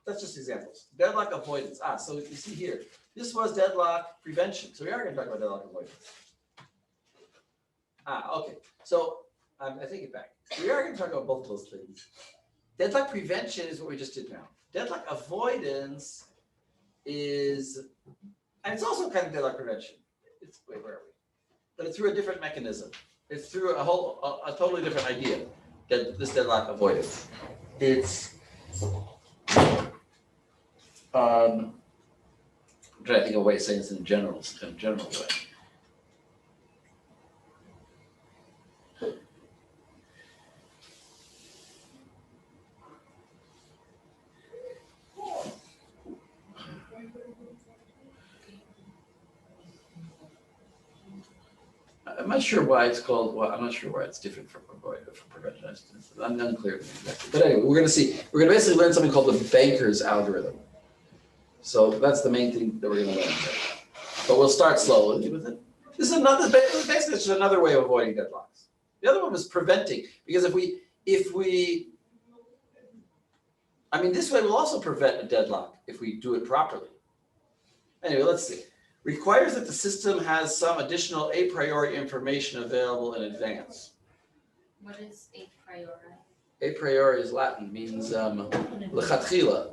that's just examples. Deadlock avoidance. So you see here, this was deadlock prevention. So we are going to talk about deadlock avoidance. Okay. So I take it back. We are going to talk about both of those things. Deadlock prevention is what we just did now. Deadlock avoidance is, and it's also kind of deadlock prevention. Wait, where are we? But it's through a different mechanism. It's through a totally different idea. This deadlock avoidance. It's I'm trying to think of a way of saying this in a general way. I'm not sure why it's called. Well, I'm not sure why it's different from prevention. I'm unclear exactly. But anyway, we're going to see. We're going to basically learn something called the banker's algorithm. So that's the main thing that we're going to learn today. But we'll start slowly with it. This is basically just another way of avoiding deadlocks. The other one was preventing, because if we, this way will also prevent a deadlock if we do it properly. Anyway, let's see. Requires that the system has some additional a priori information available in advance. What is a priori? A priori is Latin, means lechatchila.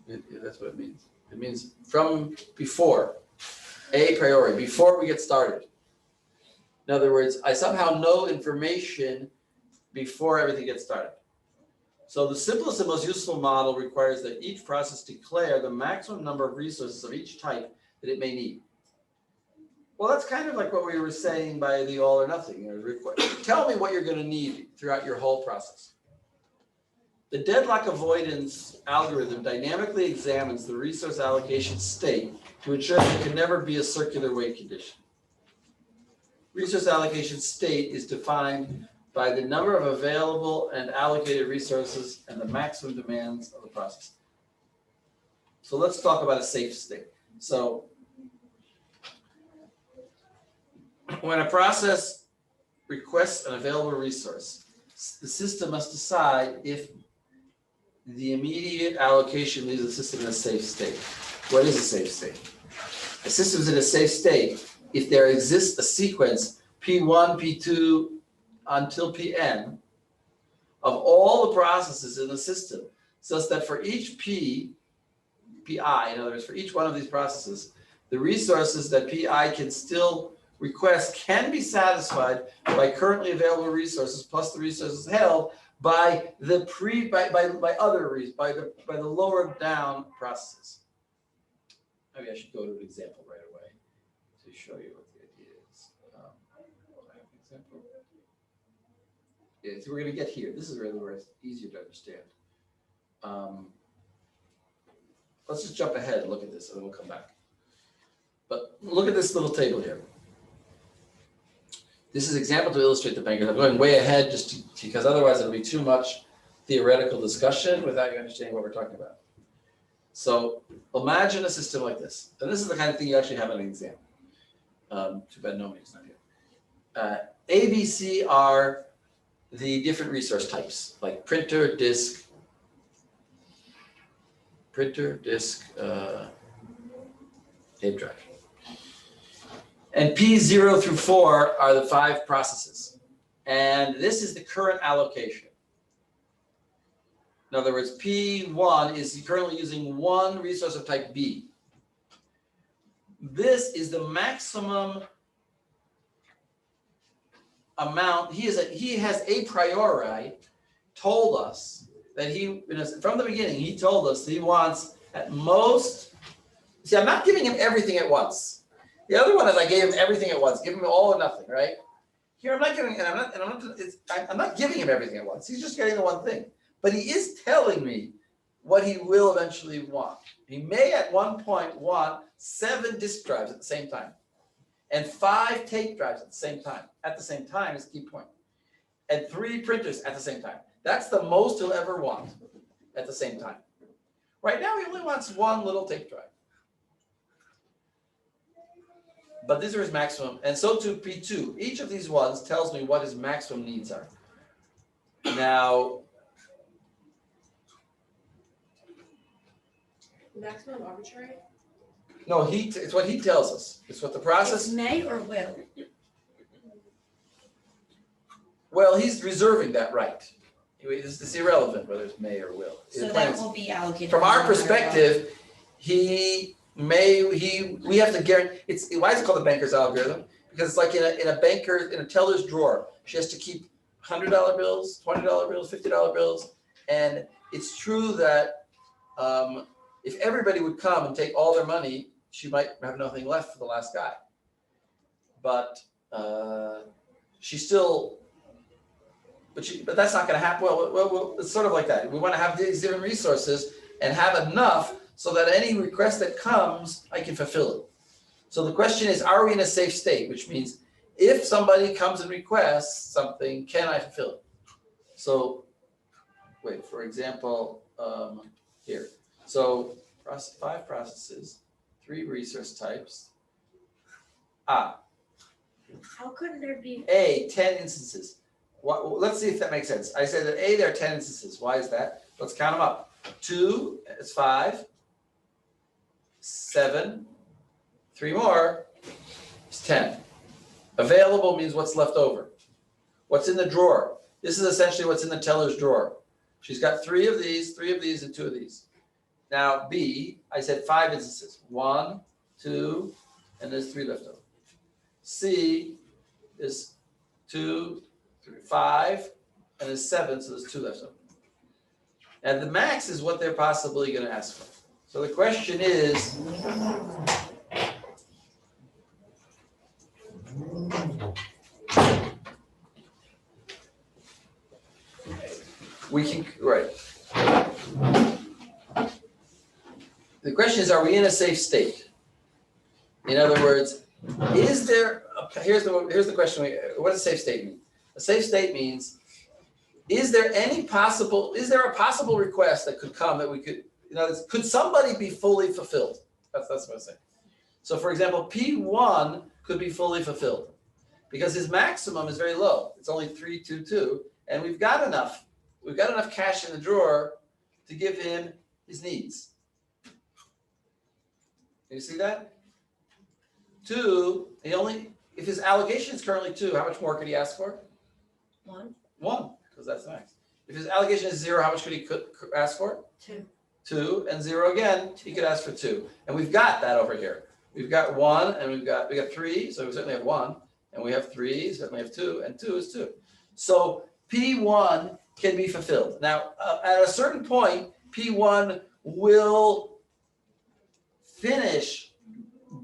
That's what it means. It means from before, a priori, before we get started. In other words, I somehow know information before everything gets started. So the simplest and most useful model requires that each process declare the maximum number of resources of each type that it may need. Well, that's kind of like what we were saying by the all or nothing. Tell me what you're going to need throughout your whole process. The deadlock avoidance algorithm dynamically examines the resource allocation state to ensure there can never be a circular wait condition. Resource allocation state is defined by the number of available and allocated resources and the maximum demands of the process. So let's talk about a safe state. So when a process requests an available resource, the system must decide if the immediate allocation leaves the system in a safe state. What is a safe state? A system is in a safe state if there exists a sequence P1, P2, until Pn of all the processes in the system, such that for each Pi, in other words, for each one of these processes, the resources that Pi can still request can be satisfied by currently available resources plus the resources held by the lower down processes. Maybe I should go to an example right away to show you what the idea is. Example. Yeah, so we're going to get here. This is really where it's easier to understand. Let's just jump ahead and look at this, and then we'll come back. But look at this little table here. This is an example to illustrate the bankers. I'm going way ahead because otherwise it'll be too much theoretical discussion without you understanding what we're talking about. So imagine a system like this. And this is the kind of thing you actually have in an exam. Too bad nobody's not here. A, B, C are the different resource types, like printer, disk, tape drive. And P0 through 4 are the 5 processes. And this is the current allocation. In other words, P1 is currently using one resource of type B. This is the maximum amount. He has a priori told us that from the beginning, he told us that he wants at most, see, I'm not giving him everything at once. The other one is I gave him everything at once, give him all or nothing, right? Here I'm not giving, I'm not giving him everything at once. He's just getting the one thing. But he is telling me what he will eventually want. He may at one point want 7 disk drives at the same time and 5 tape drives at the same time. At the same time is the key point. And 3 printers at the same time. That's the most he'll ever want at the same time. Right now, he only wants 1 little tape drive. But these are his maximum, and so too P2. Each of these ones tells me what his maximum needs are. Now, Maximum arbitrary? no, it's what he tells us. It's what the process. It's may or will. Well, he's reserving that right. It's irrelevant whether it's may or will. So It that plans- will be allocated. From no our matter what. perspective, we have to guarantee, why is it called the banker's algorithm? Because it's like in a teller's drawer, she has to keep $100 bills, $20 bills, $50 bills. And it's true that if everybody would come and take all their money, she might have nothing left for the last guy. But but that's not gonna happen. Well, it's sort of like that. We wanna have these different resources and have enough so that any request that comes, I can fulfill it. So the question is, are we in a safe state? Which means if somebody comes and requests something, can I fulfill it? So, wait, for example, here. So 5 processes, 3 resource types. How could there be? 10 instances. Let's see if that makes sense. I said that there are 10 instances. Why is that? Let's count them up. 2 is 5. 7. 3 more is 10. Available means what's left over. What's in the drawer? This is essentially what's in the teller's drawer. She's got 3 of these, and 2 of these. Now B, I said 5 instances. 1, 2, and there's 3 left over. C is 2, 3, 5, and there's 7, so there's 2 left over. And the max is what they're possibly going to ask for. So the question is, the question is, are we in a safe state? In other words, is there, here's the question, what does a safe state mean? A safe state means, is there a possible request that could come that we could, could somebody be fully fulfilled? That's what I'm saying. So for example, P1 could be fully fulfilled because his maximum is very low. It's only 322, and we've got enough cash in the drawer to give him his needs. Can you see that? 2, if his allocation is currently 2, how much more could he ask for? 1. 1, because that's the max. If his allocation is 0, how much could he ask for? 2. 2, and 0 again, he could ask for 2. And we've got that over here. We've got 1, and we got 3, so we certainly have 1, and we have 3, certainly have 2, and 2 is 2. So P1 can be fulfilled. Now, at a certain point, P1 will finish,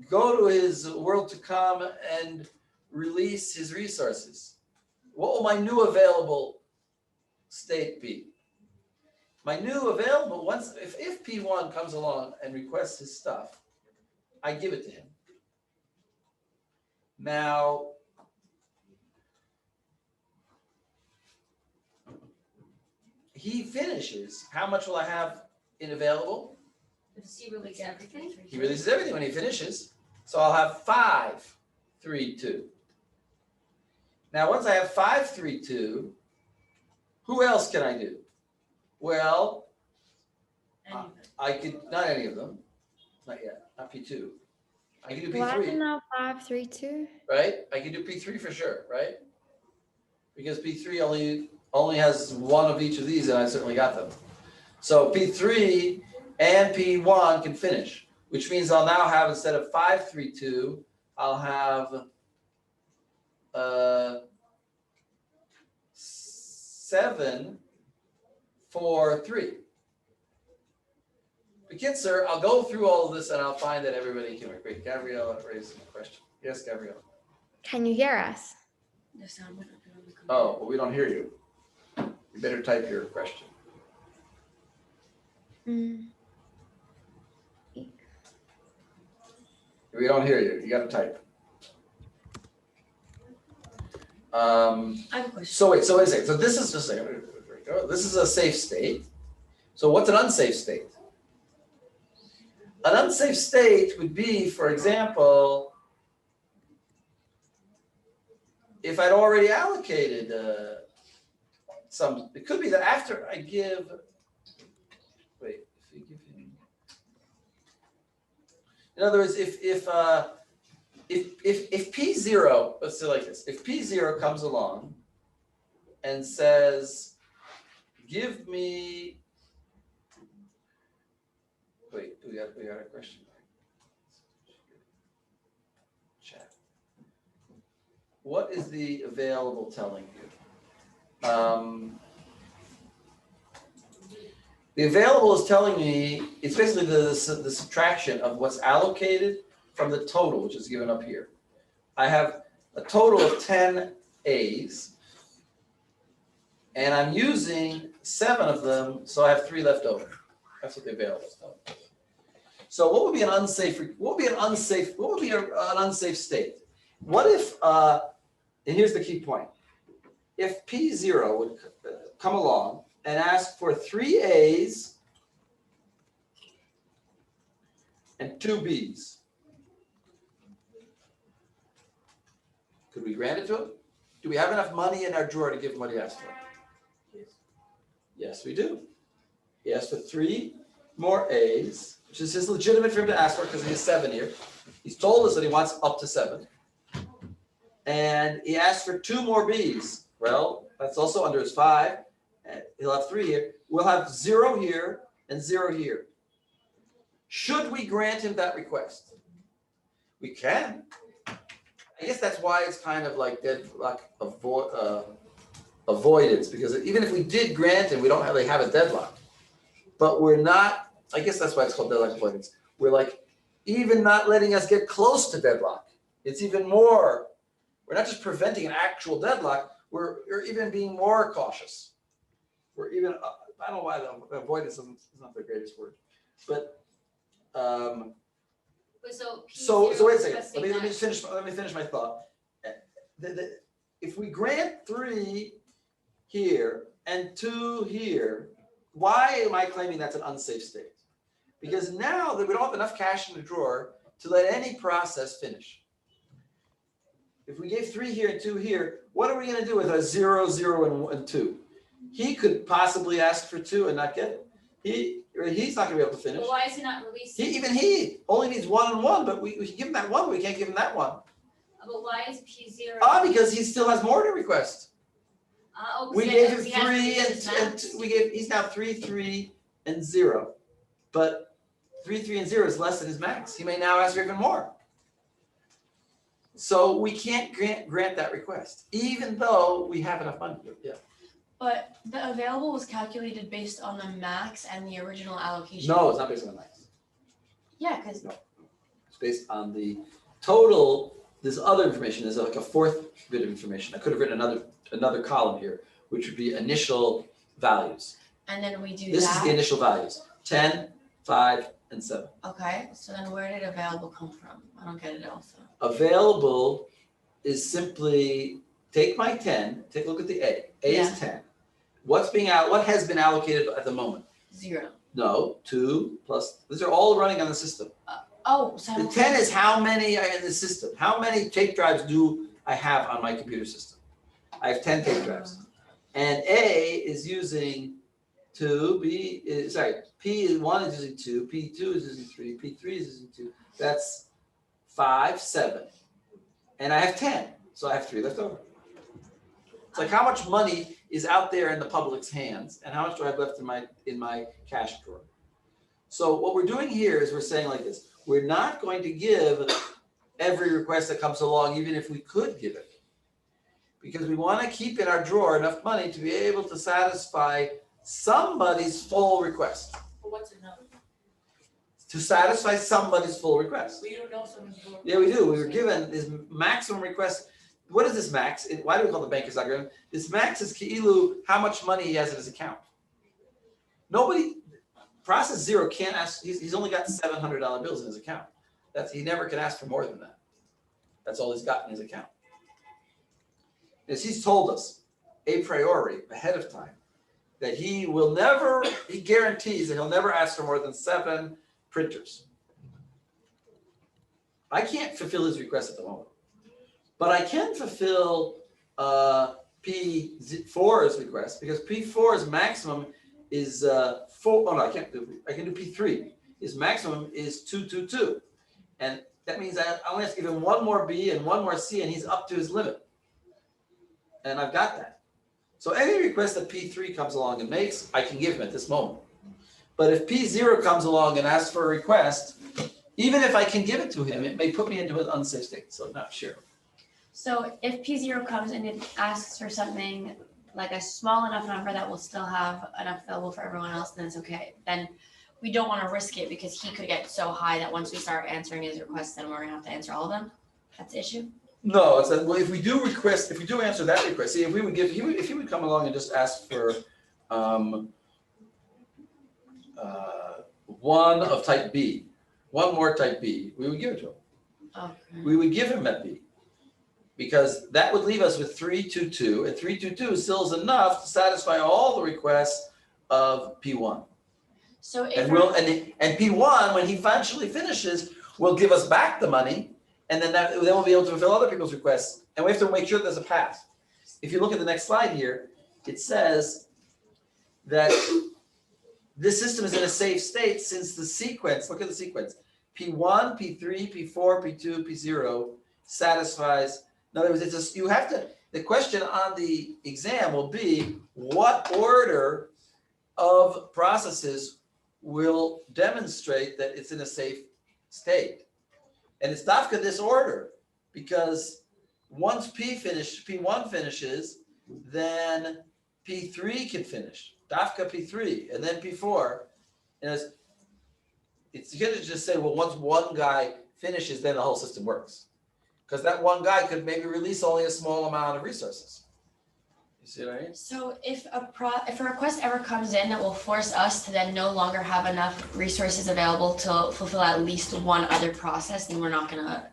go to his world to come, and release his resources. What will my new available state be? My new available, if P1 comes along and requests his stuff, I give it to him. Now, he finishes, how much will I have in available? Does he release everything? He releases everything when he finishes. So I'll have 5, 3, 2. Now, once I have 5, 3, 2, who else can I do? Well, I could, not any of them, not yet, not P2. I can do Why P3, now 5, 3, 2? right? I can do P3 for sure, right? Because P3 only has 1 of each of these, and I certainly got them. So P3 and P1 can finish, which means I'll now have, instead of 5, 3, 2, I'll have 7, 4, 3. Bekitzer, I'll go through all of this and I'll find that everybody can agree. Gabriella raised a question. Yes, Gabriella. Can you hear us? The sound went up on the computer. Oh, well, we don't hear you. You better type your question. Mm. We don't hear you. You gotta type. I have a question. So wait a second. So this is just a second. This is a safe state. So what's an unsafe state? An unsafe state would be, for example, if I'd already allocated some, it could be that after I give, wait, if you give him, in other words, if P0, let's say like this, if P0 comes along and says, give me, wait, we got a question. Chat. What is the available telling you? The available is telling me, it's basically the subtraction of what's allocated from the total, which is given up here. I have a total of 10 A's, and I'm using 7 of them, so I have 3 left over. That's what the available is telling me. So what would be an unsafe state? What if, and here's the key point. If P0 would come along and ask for 3 A's and 2 B's, could we grant it to him? Do we have enough money in our drawer to give him what he asked for? Yes, we do. He asked for 3 more A's, which is legitimate for him to ask for because he has 7 here. He's told us that he wants up to 7. And he asked for 2 more B's. Well, that's also under his 5. And he'll have 3 here. We'll have 0 here and 0 here. Should we grant him that request? We can. I guess that's why it's kind of like deadlock avoidance, because even if we did grant him, we don't really have a deadlock. But we're not, I guess that's why it's called deadlock avoidance. We're like even not letting us get close to deadlock. It's even more, we're not just preventing an actual deadlock, we're even being more cautious. We're even, I don't know why the avoidance is not the greatest word, but so wait a second. Let me finish my thought. If we grant 3 here and 2 here, why am I claiming that's an unsafe state? Because now that we don't have enough cash in the drawer to let any process finish. If we gave 3 here and 2 here, what are we going to do with a 0, 0, and 2? He could possibly ask for 2 and not get it. He's not going to be able to finish. But why is he not releasing? He only needs 1 and 1, but we can give him that 1, but we can't give him that 1. But why is P0? Because he still has more to request. We gave him 3 and he's now 3, 3, and 0. But 3, 3, and 0 is less than his max. He may now ask for even more. So we can't grant that request, even though we have enough money. Yeah. But the available was calculated based on the max and the original allocation. No, it's not based on the max. Yeah, because It's based on the total. This other information is like a 4th bit of information. I could have written another column here, which would be initial values. and then we do This that. is the initial values: 10, 5, and 7. Okay, so then where did available come from? I don't get it also. Available is simply take my 10. Take a look at the A. A Yeah. is 10. What has been allocated at the moment? 0. No, 2 plus. These are all running on the system. Oh, so The 10 is how many are in the system. How many tape drives do I have on my computer system? I have 10 tape drives. And A is using 2, P is using 2, P2 is using 3, P3 is using 2. That's 5, 7. And I have 10, so I have 3 left over. It's like how much money is out there in the public's hands and how much do I have left in my cash drawer? So what we're doing here is we're saying like this: we're not going to give every request that comes along, even if we could give it, because we want to keep in our drawer enough money to be able to satisfy somebody's full request. But what's enough? To satisfy somebody's full request. We don't know someone's door. Yeah, we do. We were given this maximum request. What is this max? Why do we call it the banker's algorithm? This max is ki'ilu, how much money he has in his account. Nobody, process 0 can't ask, he's only got $700 bills in his account. He never can ask for more than that. That's all he's got in his account. Because he's told us a priori, ahead of time, that he guarantees that he'll never ask for more than 7 printers. I can't fulfill his request at the moment, but I can fulfill P4's request, because P4's maximum is 4. Oh no, I can't do. I can do P3. His maximum is 222, and that means I only have to give him 1 more B and 1 more C, and he's up to his limit. And I've got that. So any request that P3 comes along and makes, I can give him at this moment. But if P0 comes along and asks for a request, even if I can give it to him, it may put me into an unsafe state. So I'm not sure. So if P0 comes and it asks for something like a small enough number that will still have enough available for everyone else, then it's okay. Then we don't want to risk it, because he could get so high that once we start answering his requests, then we're gonna have to answer all of them. That's the issue. No, it's that, well, if we do answer that request, see, if he would come along and just ask for 1 of type B, 1 more type B, we would give it to him. Okay. We would give him that B, because that would leave us with 322, and 322 still is enough to satisfy all the requests of P1. So if And P1, when he eventually finishes, will give us back the money, and then we'll be able to fulfill other people's requests. And we have to make sure there's a path. If you look at the next slide here, it says that this system is in a safe state since the sequence, look at the sequence, P1, P3, P4, P2, P0 satisfies. In other words, the question on the exam will be, what order of processes will demonstrate that it's in a safe state? And it's dafka this order, because once P1 finishes, then P3 can finish, dafka P3, and then P4. And it's you can't just say, well, once one guy finishes, then the whole system works. Because that one guy could maybe release only a small amount of resources. You see what I mean? So if a request ever comes in that will force us to then no longer have enough resources available to fulfill at least one other process, then we're not gonna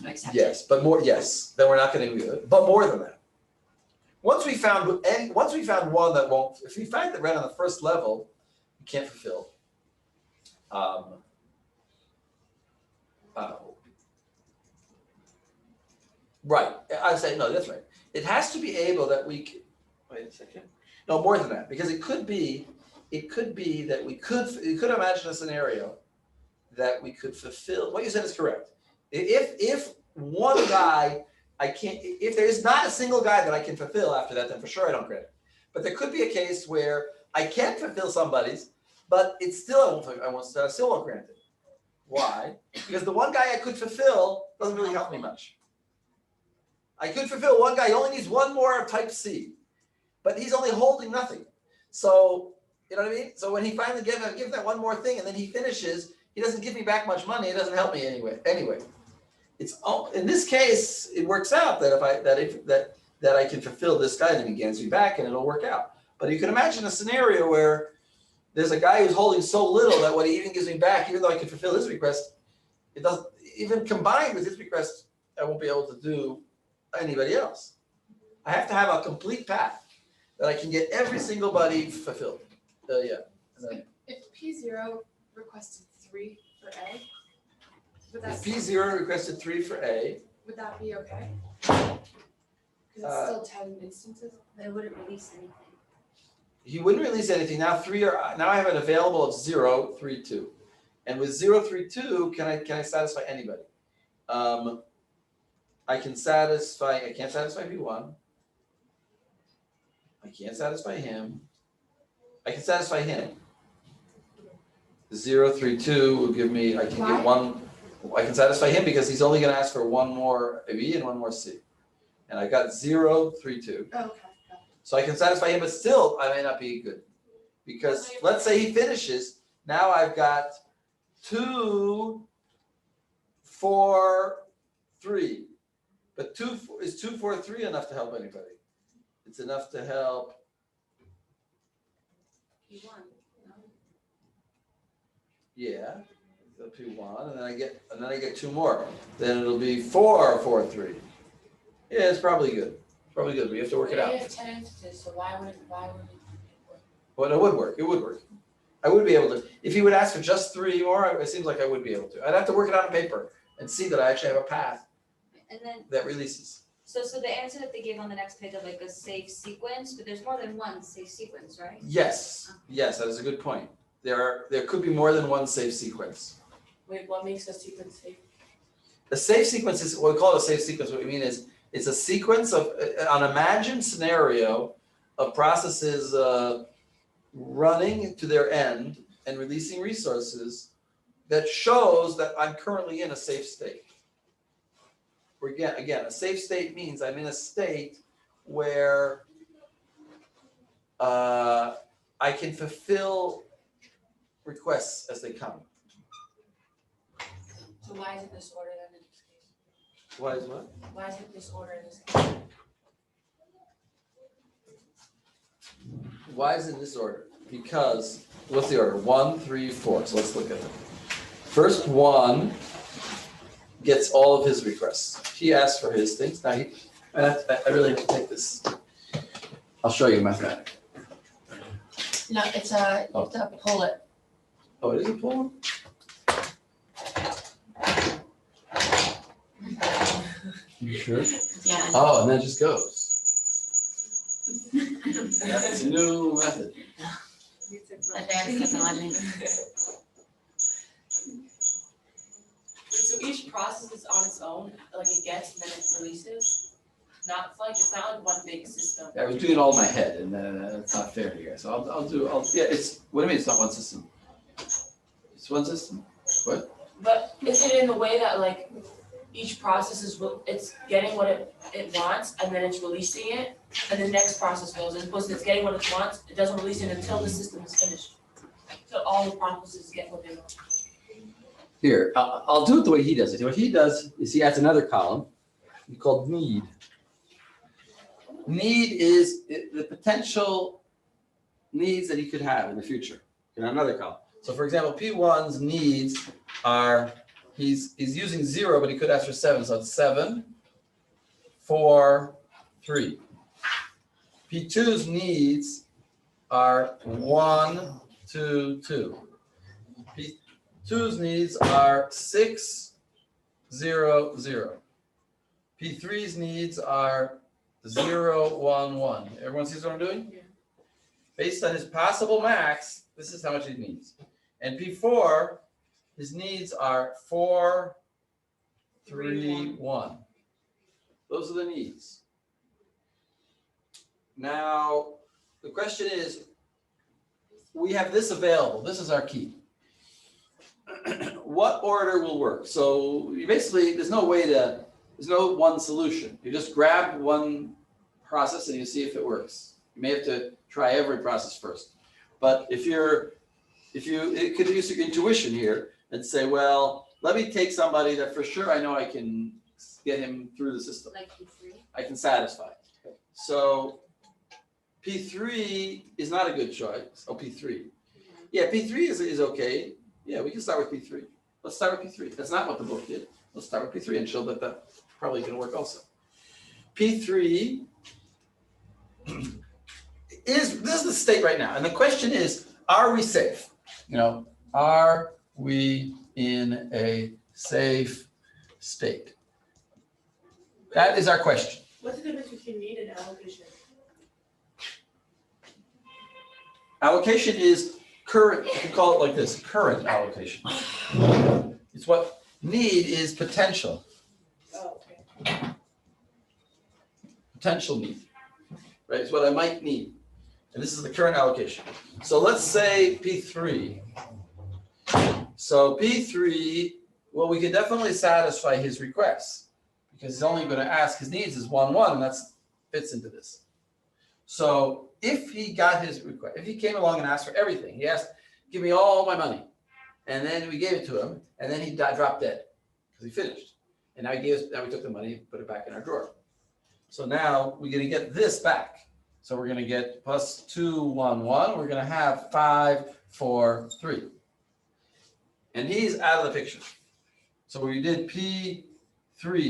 accept it. Yes, but more, yes, then we're not gonna do it, but more than that. Once we found one that won't, if we find that right on the first level, we can't fulfill. Right, I say, no, that's right. It has to be able that wait a second. No, more than that, because it could be that we could imagine a scenario that we could fulfill. What you said is correct. If one guy, if there is not a single guy that I can fulfill after that, then for sure I don't grant it. But there could be a case where I can fulfill somebody's, but it's still, I still won't grant it. Why? Because the one guy I could fulfill doesn't really help me much. I could fulfill one guy, he only needs 1 more of type C, but he's only holding nothing. So, you know what I mean? So when he finally gives that 1 more thing and then he finishes, he doesn't give me back much money, it doesn't help me anyway. In this case, it works out that that I can fulfill this guy and he gives me back and it'll work out. But you can imagine a scenario where there's a guy who's holding so little that what he even gives me back, even though I can fulfill his request, it doesn't, even combined with his request, I won't be able to do anybody else. I have to have a complete path that I can get every single buddy fulfilled. Yeah. If P0 requested 3 for A, If P0 requested 3 for A, would that be okay? Because it's still 10 instances. But it wouldn't release anything. he wouldn't release anything. Now I have an available of 0, 3, 2. And with 0, 3, 2, can I satisfy anybody? I can't satisfy V1. I can't satisfy him. I can satisfy him. 0, 3, 2 will give me, I can get 1. I can satisfy him because he's only going to ask for 1 more B and 1 more C. And I got 0, 3, 2. Oh, okay. So I can satisfy him, but still I may not be good. Because let's say he finishes, now I've got 2, 4, 3. But 2, 4, 3 enough to help anybody? It's enough to help. P1, no? Yeah, the P1, and then I get two more. Then it'll be 4, 4, 3. Yeah, it's probably good. Probably good. We have to work it out. We have 10 instances, so why would it work? But it would work. It would work. I would be able to. If he would ask for just 3 more, it seems like I would be able to. I'd have to work it out on paper and see that I actually have a path And then, that releases. so the answer that they gave on the next page of like a safe sequence, but there's more than one safe sequence, right? Yes, that is a good point. There could be more than one safe sequence. Wait, what makes a sequence safe? A safe sequence is what we call a safe sequence. What we mean is it's a sequence of an imagined scenario of processes running to their end and releasing resources that shows that I'm currently in a safe state. Or again, a safe state means I'm in a state where I can fulfill requests as they come. So why is it this order then in this case? Why is what? Why is it this order in this case? Why is it in this order? Because, what's the order? 1, 3, 4. So let's look at it. First one gets all of his requests. He asks for his things. Now I really have to take this. I'll show you mathematics. No, it's a pull it. Oh, it is a poem? You sure? Yeah. Oh, and then it just goes. That's a new method. Advanced technology. So each process is on its own, like it gets and then it releases? It's not like one big system. I was doing it all in my head, and it's not fair to you guys. So what do you mean it's not one system? It's one system. What? But is it in the way that like each process it's getting what it wants and then it's releasing it and the next process goes, as opposed to it's getting what it wants, it doesn't release it until the system is finished. So all the processes get what they want. Here, I'll do it the way he does it. What he does is he adds another column called need. Need is the potential needs that he could have in the future in another column. So for example, P1's needs are, he's using 0, but he could ask for 7, so it's 7, 4, 3. P2's needs are 1, 2, 2. P2's needs are 6, 0, 0. P3's needs are 0, 1, 1. Everyone sees what I'm doing? Yeah. Based on his possible max, this is how much he needs. And P4, his needs are 4, 3, 1. Those are the needs. Now, the question is, we have this available. This is our key. What order will work? So basically, there's no one solution. You just grab one process and you see if it works. You may have to try every process first. But it could use your intuition here and say, well, let me take somebody that for sure I know I can get him through the system. Like P3. I can satisfy. So P3 is not a good choice. Oh, P3. Yeah, P3 is okay. Yeah, we can start with P3. Let's start with P3. That's not what the book did. Let's start with P3 and show that that's probably going to work also. P3 this is the state right now. And the question is, are we safe? Are we in a safe state? That is our question. What's the difference between need and allocation? Allocation is current, you can call it like this, current allocation. It's what need is potential. Oh, okay. Potential need, right? It's what I might need. And this is the current allocation. So let's say P3. So P3, well, we can definitely satisfy his requests because he's only going to ask his needs is 1, 1, and that fits into this. So if he got his request, if he came along and asked for everything, he asked, give me all my money. And then we gave it to him, and then he dropped dead because he finished. And now we took the money and put it back in our drawer. So now we're going to get this back. So we're going to get plus 2, 1, 1. We're going to have 5, 4, 3. And he's out of the picture. So we did P3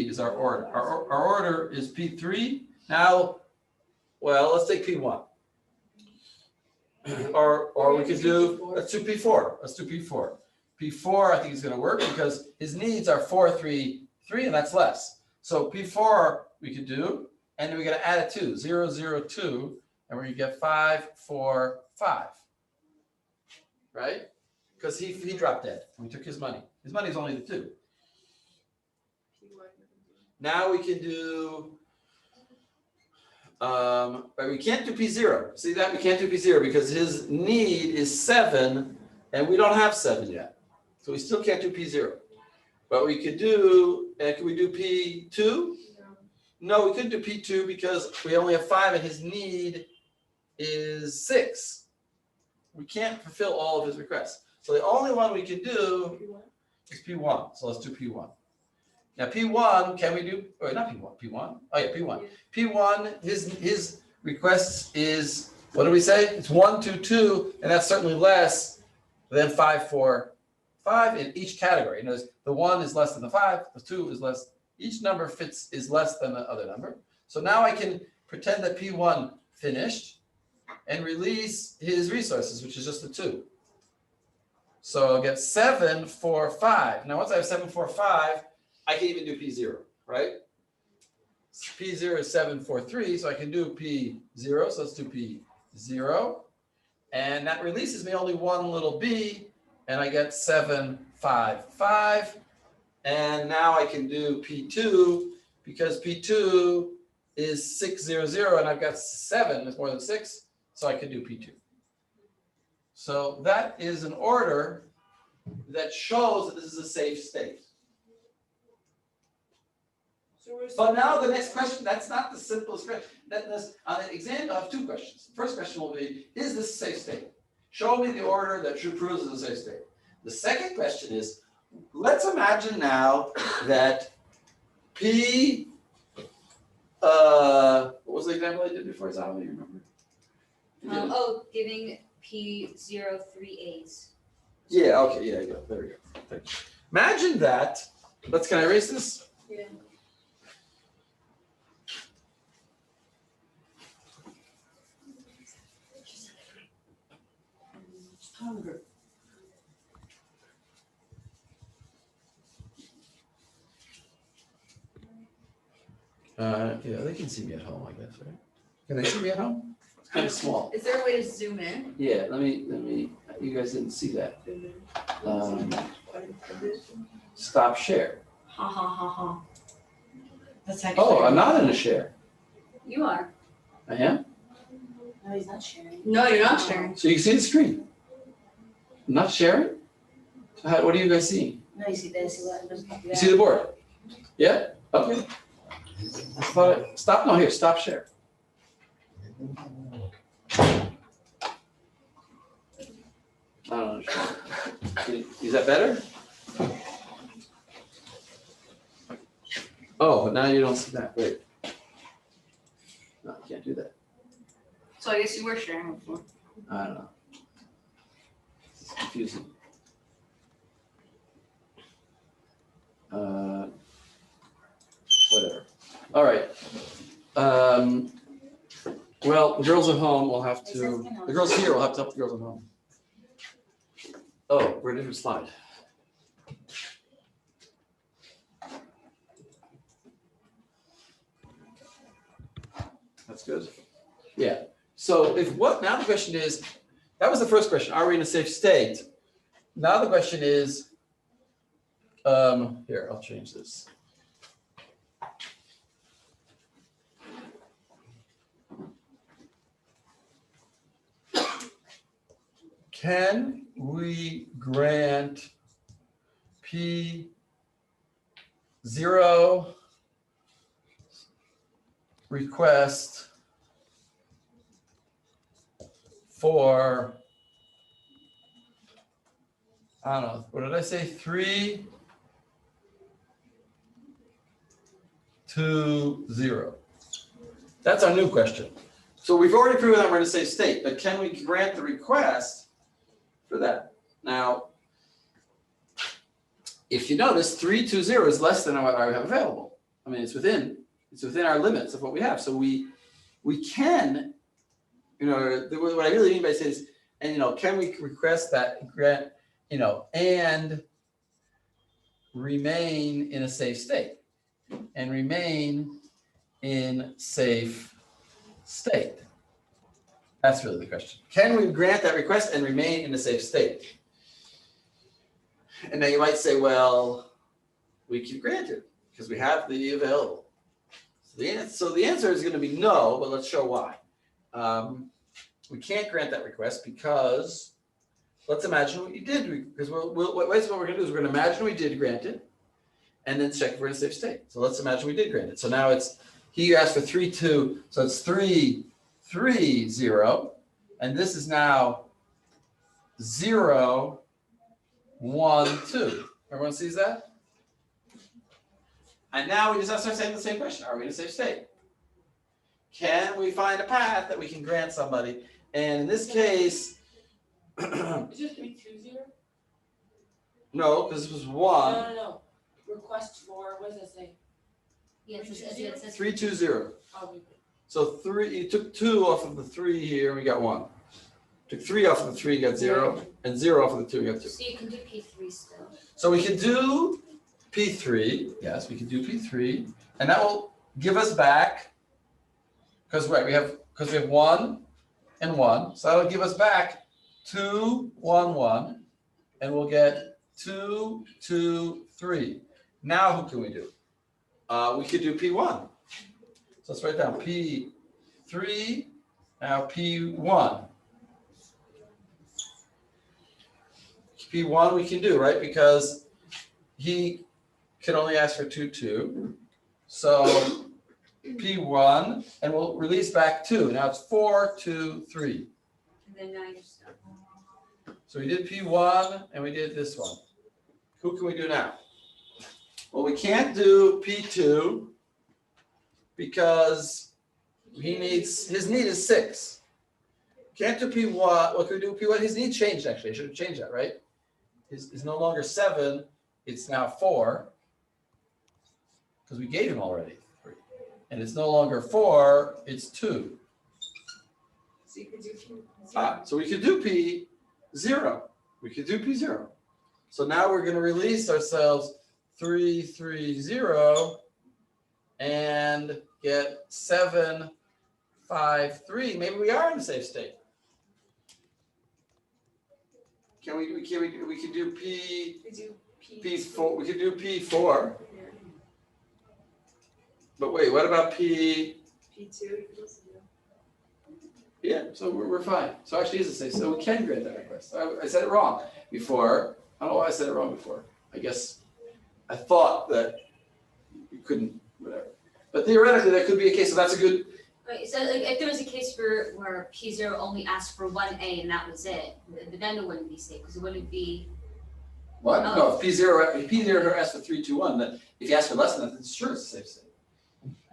is our order. Our order is P3. Now, well, let's take P1. Or we could do, let's do P4. Let's do P4. P4 I think is going to work because his needs are 4, 3, 3, and that's less. So P4 we could do, and then we're going to add a 2, 0, 0, 2, and we're going to get 5, 4, 5. Right? Because he dropped dead. We took his money. His money is only the 2. Now we can do, but we can't do P0. See that? We can't do P0 because his need is 7, and we don't have 7 yet. So we still can't do P0. But we could do, can we do P2? No, we couldn't do P2 because we only have 5 and his need is 6. We can't fulfill all of his requests. So the only one we can do is P1. So let's do P1. Now P1, can we do, or not P1, P1? Oh yeah, P1. P1, his request is, what do we say? It's 1, 2, 2, and that's certainly less than 5, 4, 5 in each category. Notice the 1 is less than the 5, the 2 is less, each number is less than the other number. So now I can pretend that P1 finished and release his resources, which is just the 2. So I'll get 7, 4, 5. Now once I have 7, 4, 5, I can even do P0, right? P0 is 7, 4, 3, so I can do P0. So let's do P0. And that releases me only one little b, and I get 7, 5, 5. And now I can do P2 because P2 is 6, 0, 0, and I've got 7 is more than 6, so I can do P2. So that is an order that shows that this is a safe state. But now the next question, that's not the simplest question. On the exam, I'll have 2 questions. The first question will be, is this a safe state? Show me the order that proves it's a safe state. The second question is, let's imagine now that P, what was the example I did before, Zala, you remember? Giving P0 3 A's. Yeah, okay, yeah, there we go. Thank you. Imagine that, can I erase this? Yeah. Yeah, they can see me at home, I guess, right? Can they see me at home? It's kind of small. Is there a way to zoom in? Yeah, let me, you guys didn't see that. Stop share. Ha ha ha ha. That's actually. Oh, I'm not in a share. You are. I am? No, he's not sharing. No, you're not sharing. So you can see the screen. I'm not sharing? So what are you guys seeing? No, you see this, You see the board? Yeah? Okay. I thought stop, no, here, stop share. I don't understand. Is that better? Oh, but now you don't see that, wait. No, I can't do that. So I guess you were sharing before. I don't know. It's confusing. Whatever. All right. Well, the girls at home will have to, the girls here will have to help the girls at home. Oh, we're in a different slide. That's good. Yeah. So now the question is, that was the first question, are we in a safe state? Now the question is, here, I'll change this. Can we grant P0 request for, I don't know, what did I say, 3 to 0? That's our new question. So we've already proven that we're in a safe state, but can we grant the request for that? Now, if you notice, 320 is less than what I have available. I mean, it's within our limits of what we have. So we can, what I really mean by saying is, and can we request that grant, and remain in a safe state, and remain in safe state? That's really the question. Can we grant that request and remain in a safe state? And now you might say, well, we can grant it because we have the available. So the answer is going to be no, but let's show why. We can't grant that request because let's imagine what you did, because what we're going to do is we're going to imagine we did grant it and then check if we're in a safe state. So let's imagine we did grant it. So now he asked for 3-2, so it's 3-3-0, and this is now 0-1-2. Everyone sees that? And now we just have to start saying the same question. Are we in a safe state? Can we find a path that we can grant somebody? And in this case, Is it 3-2-0? no, because this was 1. No. Request for, what does it say? Yeah, it says 3-2-0. Oh, So you took 2 off of the 3 here, and we got 1. Took 3 off of the 3, you got 0, and 0 off of the 2, you got 2. So you can do P3 still. So we can do P3, yes, we can do P3, and that will give us back, because we have 1 and 1, so that'll give us back 2, 1, 1, and we'll get 2, 2, 3. Now who can we do? We could do P1. So let's write down P3, now P1. P1 we can do, right? Because he can only ask for 2, 2. So P1, and we'll release back 2. Now it's 4, 2, 3. And then now you're stuck. So we did P1 and we did this one. Who can we do now? Well, we can't do P2 because his need is 6. Can't do P1. What can we do P1? His need changed actually. I should have changed that, right? Is no longer 7, it's now 4. Because we gave him already 3. And it's no longer 4, it's 2. So you could do So we could do P0. We could do P0. So now we're going to release ourselves 3, 3, 0 and get 7, 5, 3. Maybe we are in a safe state. We could do P4. We could do P4. But wait, what about P2? Yeah, so we're fine. So actually, is a safe. So we can grant that request. I said it wrong before. I don't know why I said it wrong before. I guess I thought that you couldn't, whatever. But theoretically, that could be a case. So that's a good. Right, so if there was a case where P0 only asked for 1A and that was it, then it wouldn't be safe because it wouldn't be. What? No, if P0 asks for 3, 2, 1, then if you ask for less than that, then sure it's a safe state.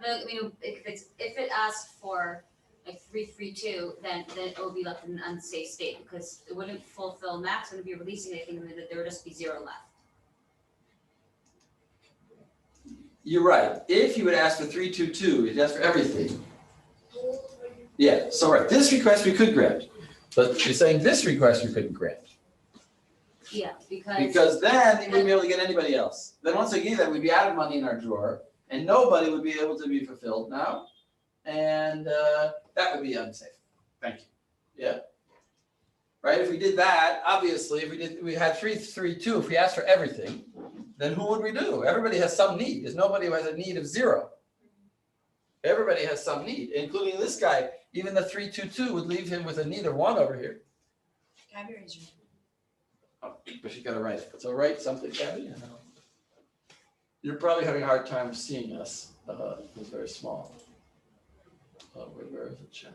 I mean, if it asked for like 3, 3, 2, then it would be left in an unsafe state because it wouldn't fulfill max, wouldn't be releasing anything, and there would just be 0 left. You're right. If you would ask for 3, 2, 2, you'd ask for everything. Yeah, so right, this request we could grant, but you're saying this request we couldn't grant. Yeah, Because then we wouldn't be able to get anybody else. Then once we gave that, we'd be out of money in our drawer, and nobody would be able to be fulfilled now, and that would be unsafe. Thank you. Yeah. Right. If we did that, obviously, if we had 3, 3, 2. If we asked for everything, then who would we do? Everybody has some need. There's nobody who has a need of 0. Everybody has some need, including this guy. Even the 3, 2, 2 would leave him with a need of 1 over here. Gabby, raise your hand. Oh, but you gotta write it. So write something, Gabby. You're probably having a hard time seeing us. It's very small. Where is the chat?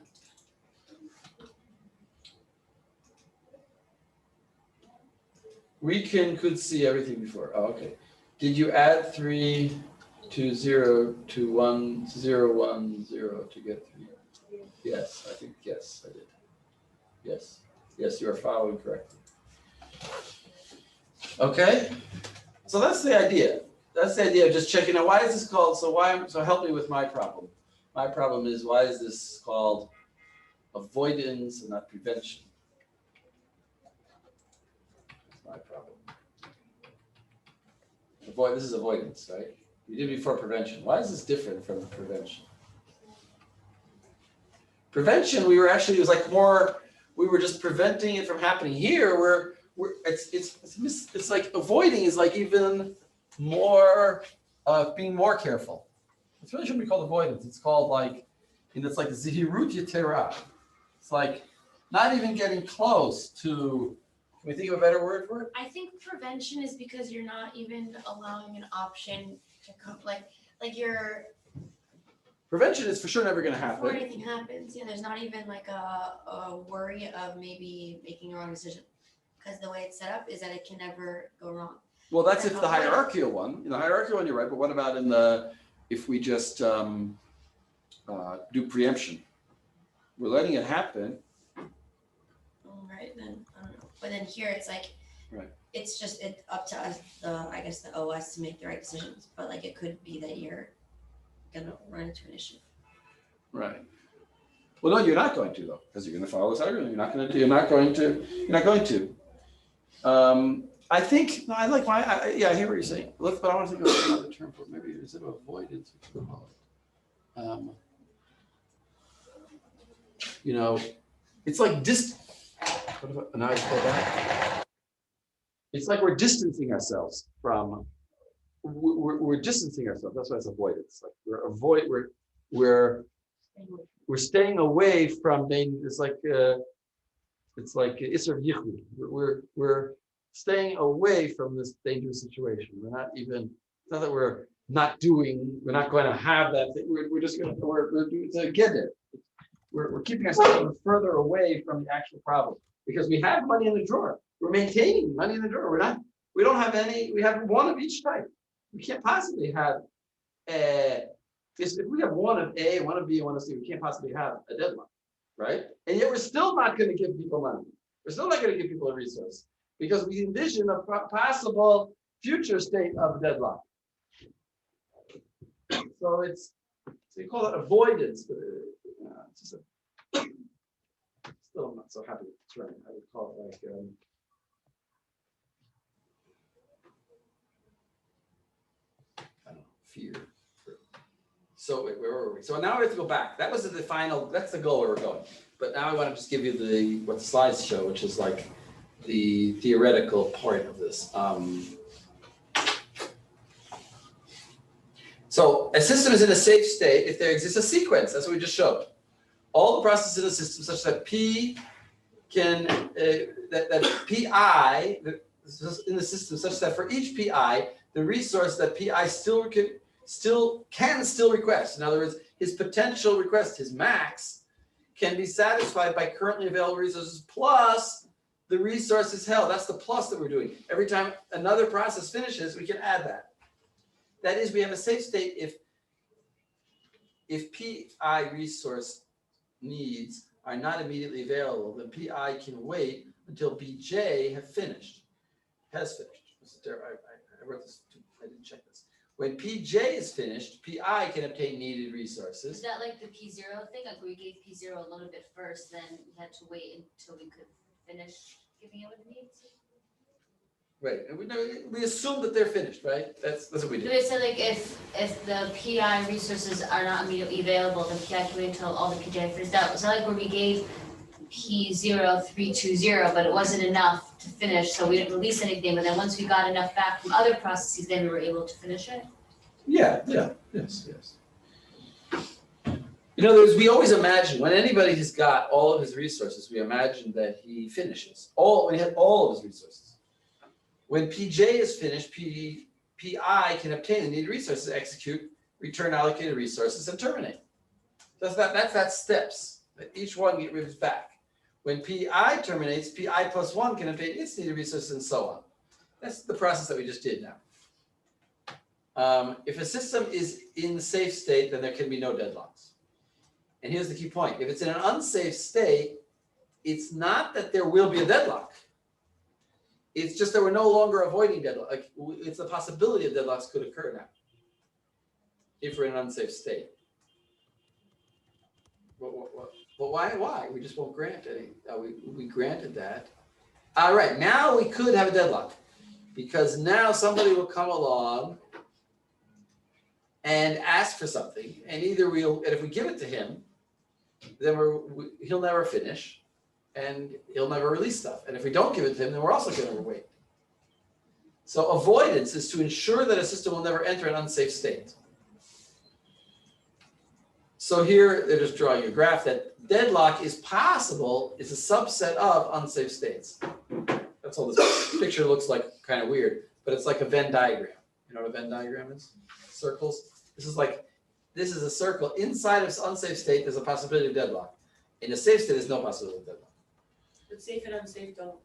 We could see everything before. Oh, okay. Did you add 3 to 0 to 1, 0, 1, 0 to get 3? Yes, I think yes, I did. Yes, you are following correctly. Okay, So that's the idea. That's the idea of just checking out, why is this called, so help me with my problem. My problem is, why is this called avoidance and not prevention? That's my problem. This is avoidance, right? We did before prevention. Why is this different from prevention? Prevention, we were actually, it was like more, we were just preventing it from happening. Here, it's like avoiding is like even more, being more careful. It really shouldn't be called avoidance. It's called like, and it's like zihirut yetera. It's like not even getting close to, can we think of a better word for it? I think prevention is because you're not even allowing an option to come, like you're, Prevention is for sure never gonna before happen. anything happens, there's not even like a worry of maybe making a wrong decision. Because the way it's set up is that it can never go wrong. Well, that's if the hierarchical one, in the hierarchical one, you're right, but what about in the, if we just do preemption? We're letting it happen. Right, then, I don't know. But then here it's like, Right. it's just up to us, I guess the OS to make the right decisions. But like it could be that you're gonna run into an issue. Right. Well, no, you're not going to though, because you're going to follow this algorithm. You're not going to. I think, no, I like yeah, I hear what you're saying. Look, but I want to think of another term for it. Maybe is it avoidance? You know, it's like what about, now I just go back. It's like we're distancing ourselves from, we're distancing ourselves. That's why it's avoidance. Like we're staying away from being, it's like Isser Yichud. We're staying away from this dangerous situation. We're not even, it's not that we're not going to have that thing. We're just going to get it. We're keeping ourselves further away from the actual problem because we have money in the drawer. We're maintaining money in the drawer. We don't have any, we have one of each type. We can't possibly have, if we have one of A, one of B, and one of C, we can't possibly have a deadlock, right? And yet we're still not going to give people money. We're still not going to give people a resource because we envision a possible future state of deadlock. So you call it avoidance, but it's just still I'm not so happy with the term. I would call it like, I don't know, fear. So wait, where were we? So now we have to go back. That was the final, that's the goal where we're going. But now I want to just give you what the slides show, which is like the theoretical part of this. So a system is in a safe state if there exists a sequence. That's what we just showed. All the processes in the system such that P can, that PI in the system such that for each PI, the resource that PI still can request. In other words, his potential request, his max, can be satisfied by currently available resources plus the resources held. That's the plus that we're doing. Every time another process finishes, we can add that. That is, we have a safe state if PI resource needs are not immediately available, then PI can wait until BJ has finished. I wrote this too, I didn't check this. When PJ is finished, PI can obtain needed resources. Is that like the P0 thing? Like we gave P0 a little bit first, then we had to wait until we could finish giving it what it needs? Right, and we assume that they're finished, right? That's what we do. They said like if the PI resources are not immediately available, then PI can wait until all the PJ finished out. It's not like where we gave P0320, but it wasn't enough to finish, so we didn't release anything. But then once we got enough back from other processes, then we were able to finish it. Yes. In other words, we always imagine when anybody has got all of his resources, we imagine that he finishes when he had all of his resources. When PJ is finished, PI can obtain the needed resources, execute, return allocated resources, and terminate. That's that steps. That each one gets back. When PI terminates, PI plus one can obtain its needed resources, and so on. That's the process that we just did now. If a system is in the safe state, then there can be no deadlocks. And here's the key point. If it's in an unsafe state, it's not that there will be a deadlock. It's just that we're no longer avoiding deadlock. Like, it's the possibility of deadlocks could occur now if we're in an unsafe state. But why? We just won't grant any. We granted that. All right, now we could have a deadlock because now somebody will come along and ask for something, and either and if we give it to him, then he'll never finish, and he'll never release stuff. And if we don't give it to him, then we're also going to wait. So avoidance is to ensure that a system will never enter an unsafe state. So here they're just drawing a graph that deadlock is possible, it's a subset of unsafe states. That's all this picture looks like, kind of weird, but it's like a Venn diagram. You know what a Venn diagram is? Circles. This is a circle. Inside of unsafe state, there's a possibility of deadlock. In a safe state, there's no possibility of deadlock. But safe and unsafe don't,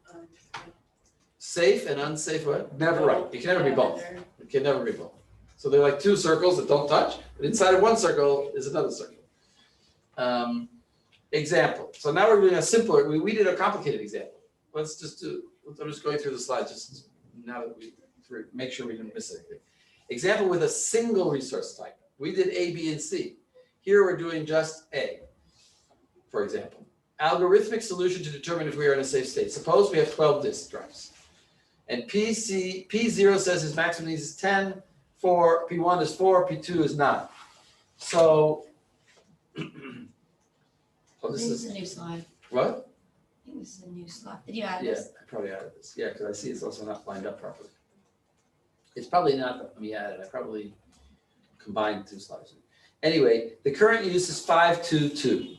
Safe and unsafe, what? Never right. It can never be yeah, both. they're- It can never be both. So they're like two circles that don't touch, but inside of one circle is another circle. Example. So now we're doing a simpler, we did a complicated example. Let's just I'm just going through the slides just now that make sure we didn't miss anything. Example with a single resource type. We did A, B, and C. Here we're doing just A, for example. Algorithmic solution to determine if we are in a safe state. Suppose we have 12 disk drives. And P0 says his maximum needs is 10, P1 is 4, P2 is 9. So, This is a new slide. What? I think this is a new slide. Did you add Yeah, this? I probably added this. Yeah, because I see it's also not lined up properly. It's probably not me added. I probably combined two slides. Anyway, the current use is 522.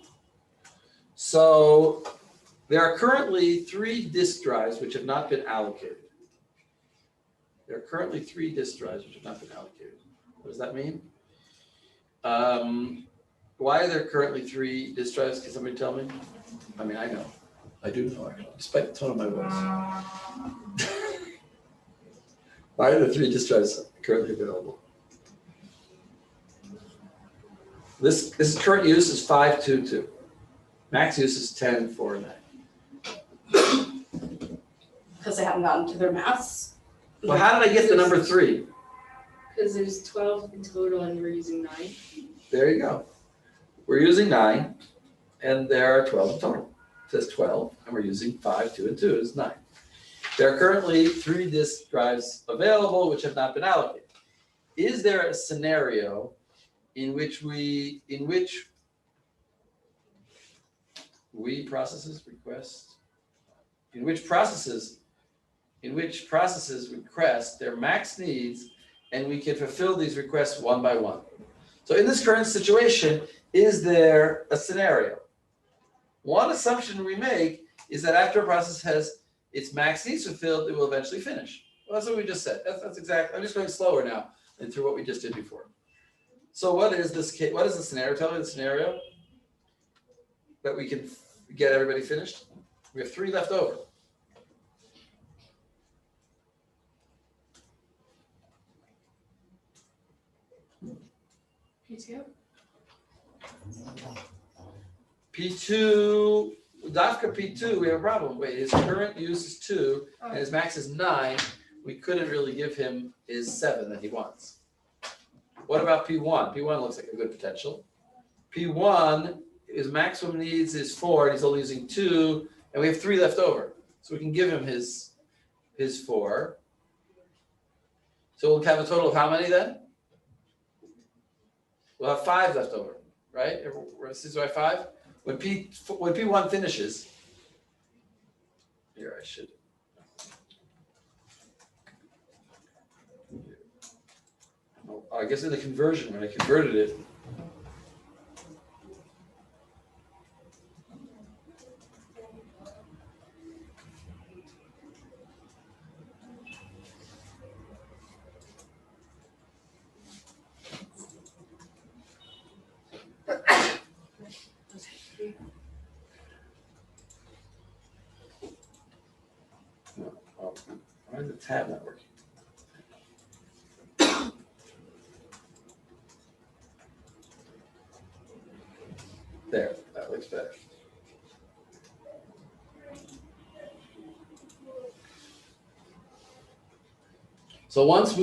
So there are currently 3 disk drives which have not been allocated. There are currently 3 disk drives which have not been allocated. What does that mean? Why are there currently 3 disk drives? Can somebody tell me? I mean, I know. I do know, actually, despite the tone of my voice. Why are there 3 disk drives currently available? This current use is 522. Max use is 1049. Because they haven't gotten to their maths. Well, how did I get the number 3? Because there's 12 in total and we're using 9. There you go. We're using 9, and there are 12 in total. It says 12, and we're using 5, 2, and 2 is 9. There are currently 3 disk drives available which have not been allocated. Is there a scenario in which processes request their max needs, and we can fulfill these requests one by one. So in this current situation, is there a scenario? One assumption we make is that after a process has its max needs fulfilled, it will eventually finish. Well, that's what we just said. That's exactly. I'm just going slower now than through what we just did before. So what is this case? What is the scenario? Tell me the scenario that we can get everybody finished. We have 3 left over. P2? P2, Dafka P2, we have a problem. Wait, his current use is 2 and his max is 9. We couldn't really give him his 7 that he wants. What about P1? P1 looks like a good potential. P1, his maximum needs is 4 and he's only using 2, and we have 3 left over. So we can give him his 4. So we'll have a total of how many then? We'll have 5 left over, right? This is why 5. When P1 finishes, here I should. Oh, I guess in the conversion, when I converted it. Why is the tab not working? There, that looks better. So once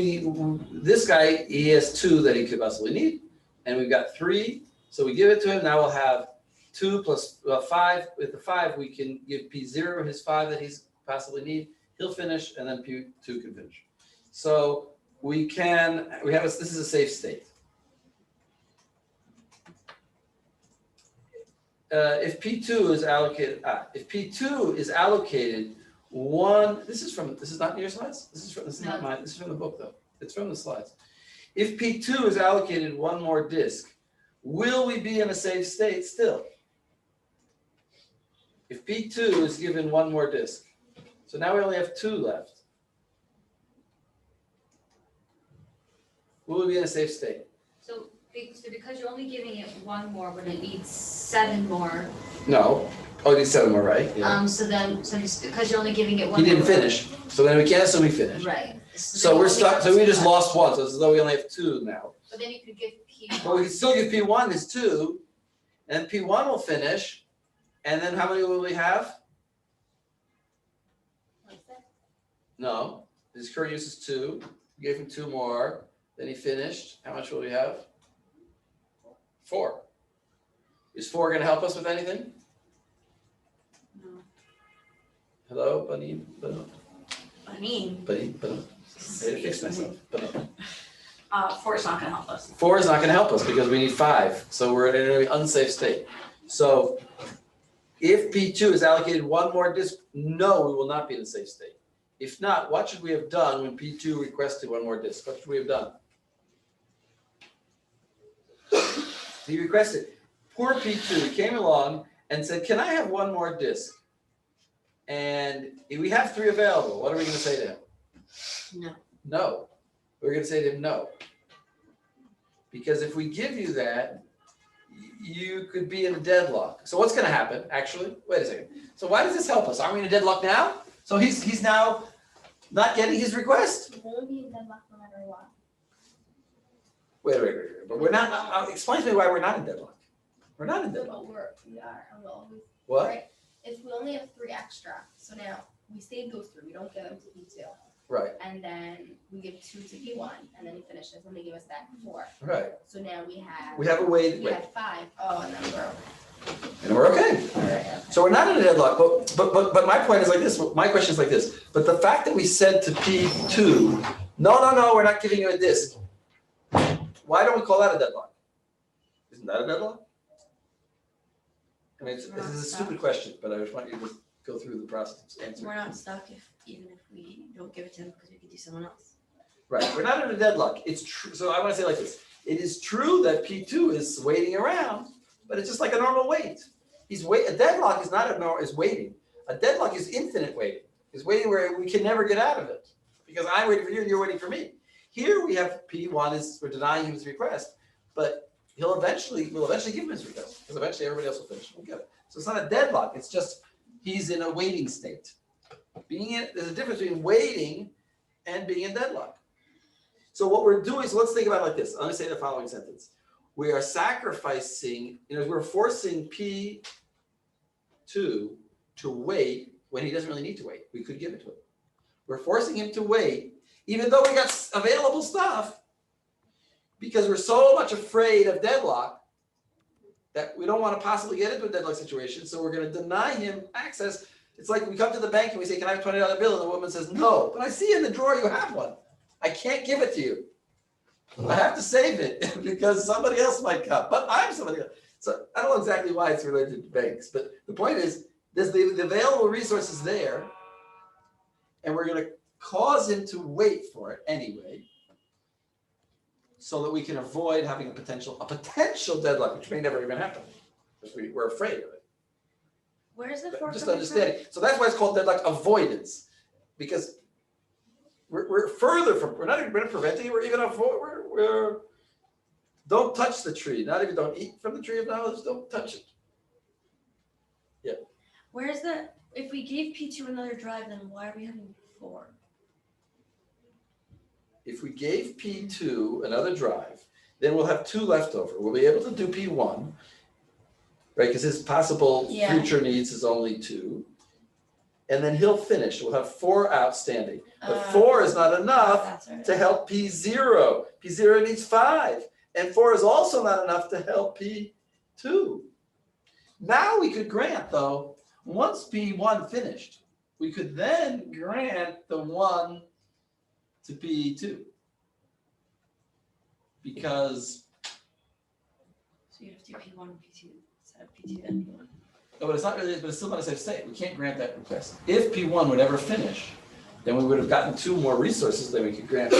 this guy, he has 2 that he could possibly need, and we've got 3, so we give it to him, now we'll have 2 plus 5, with the 5, we can give P0 his 5 that he's possibly need, he'll finish, and then P2 can finish. So this is a safe state. If P2 is allocated, this is not in your slides? This is not mine, this is from the book though, it's from the slides. If P2 is allocated 1 more disk, will we be in a safe state still? If P2 is given 1 more disk, so now we only have 2 left. Will we be in a safe state? So because you're only giving it 1 more, but it needs 7 more. No. Oh, it needs 7 more, right? Yeah. So because you're only giving it 1 He more. didn't finish, so then we can't assume he finished. Right. So we're stuck, so we just lost 1, so it's as though we only have 2 now. But then you could give P1. But we can still give P1 his 2, and P1 will finish, and then how many will we have? No, his current use is 2, we gave him 2 more, then he finished, how much will we have? 4. Is 4 gonna help us with anything? No. Hello, Bunny? I mean, Ready to fix myself. 4 is not gonna help us. 4 is not gonna help us because we need 5, so we're in an unsafe state. So if P2 is allocated 1 more disk, no, we will not be in a safe state. If not, what should we have done when P2 requested 1 more disk? What should we have done? He requested, poor P2 came along and said, can I have 1 more disk? And we have 3 available, what are we gonna say to him? No. No, we're gonna say to him, no. Because if we give you that, you could be in a deadlock. So what's gonna happen, actually? Wait a second. So why does this help us? Aren't we in a deadlock now? So he's now not getting his request? It will be a deadlock no matter what. Wait, but we're not, explain to me why we're not in deadlock. We're not in deadlock. But we are, and we'll always, What? right? If we only have 3 extra, so now we save those 3, we don't give them to P2. Right, And then we give 2 to P1, and then he finishes, and they give us that 4. right. So now we have. We have a way, We have 5. Oh, and then and we're okay. we're, all right, okay. So we're not in a deadlock, but my point is like this, my question is like this. But the fact that we said to P2, no, we're not giving you a disk. Why don't we call that a deadlock? Isn't that a deadlock? I mean, this is a stupid question, but I just want you to go through the process of answering. We're not stuck even if we don't give it to him because we could do someone else. Right, we're not in a deadlock. It's true, so I want to say like this. It is true that P2 is waiting around, but it's just like a normal wait. A deadlock is not is waiting. A deadlock is infinite waiting. It's waiting where we can never get out of it. Because I'm waiting for you and you're waiting for me. Here we have P1 we're denying him his request, but we'll eventually give him his request, because eventually everybody else will finish and we'll get it. So it's not a deadlock, it's just he's in a waiting state. There's a difference between waiting and being in deadlock. So what we're doing, so let's think about it like this. Let me say the following sentence. We are sacrificing, we're forcing P2 to wait when he doesn't really need to wait. We could give it to him. We're forcing him to wait, even though we got available stuff, because we're so much afraid of deadlock that we don't want to possibly get into a deadlock situation. So we're going to deny him access. It's like we come to the bank and we say, can I have a $20 bill? And the woman says, no, but I see in the drawer you have one. I can't give it to you. I have to save it because somebody else might come, but I'm somebody else. So I don't know exactly why it's related to banks, but the point is, there's the available resources there, and we're going to cause him to wait for it anyway, so that we can avoid having a potential deadlock, which may never even happen, because we're afraid of it. Where's the 4 Just coming understanding. So that's why it's called deadlock avoidance, because we're further from, we're not even preventing it, we're even we're don't touch the tree, not even don't eat from the tree of knowledge, don't touch it. Yeah. Where's the, if we gave P2 another drive, then why are we having 4? If we gave P2 another drive, then we'll have 2 left over. We'll be able to do P1, right? Because his possible Yeah. future needs is only 2. and then he'll finish. We'll have 4 outstanding. But Uh, 4 is not enough That's right. to help P0. P0 needs 5. And 4 is also not enough to help P2. Now we could grant, though, once P1 finished, we could then grant the 1 to P2. Because, So you have to do P1 and P2 instead of P2 then P1. no, but it's not really, but it's still not a safe state. We can't grant that request. If P1 would ever finish, then we would have gotten 2 more resources that we could grant.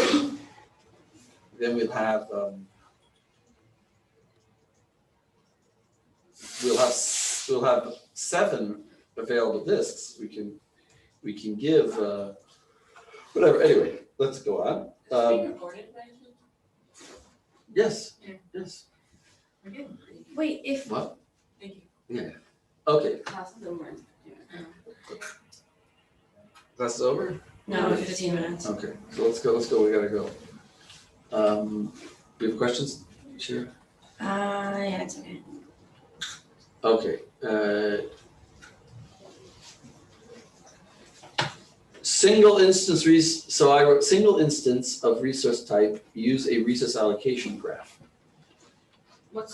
Then we'll have, we'll have 7 available disks. We can give, whatever, anyway, let's go on. Is it being recorded, by any chance? Yes, Yeah. yes. We're good. Wait, if What? Thank you. Yeah. Okay, Class is over. class is over? no, 15 minutes. Okay, so let's go, we gotta go. We have questions, Shira? Yeah, it's okay. Okay, single instance so I wrote single instance of resource type, use a resource allocation graph.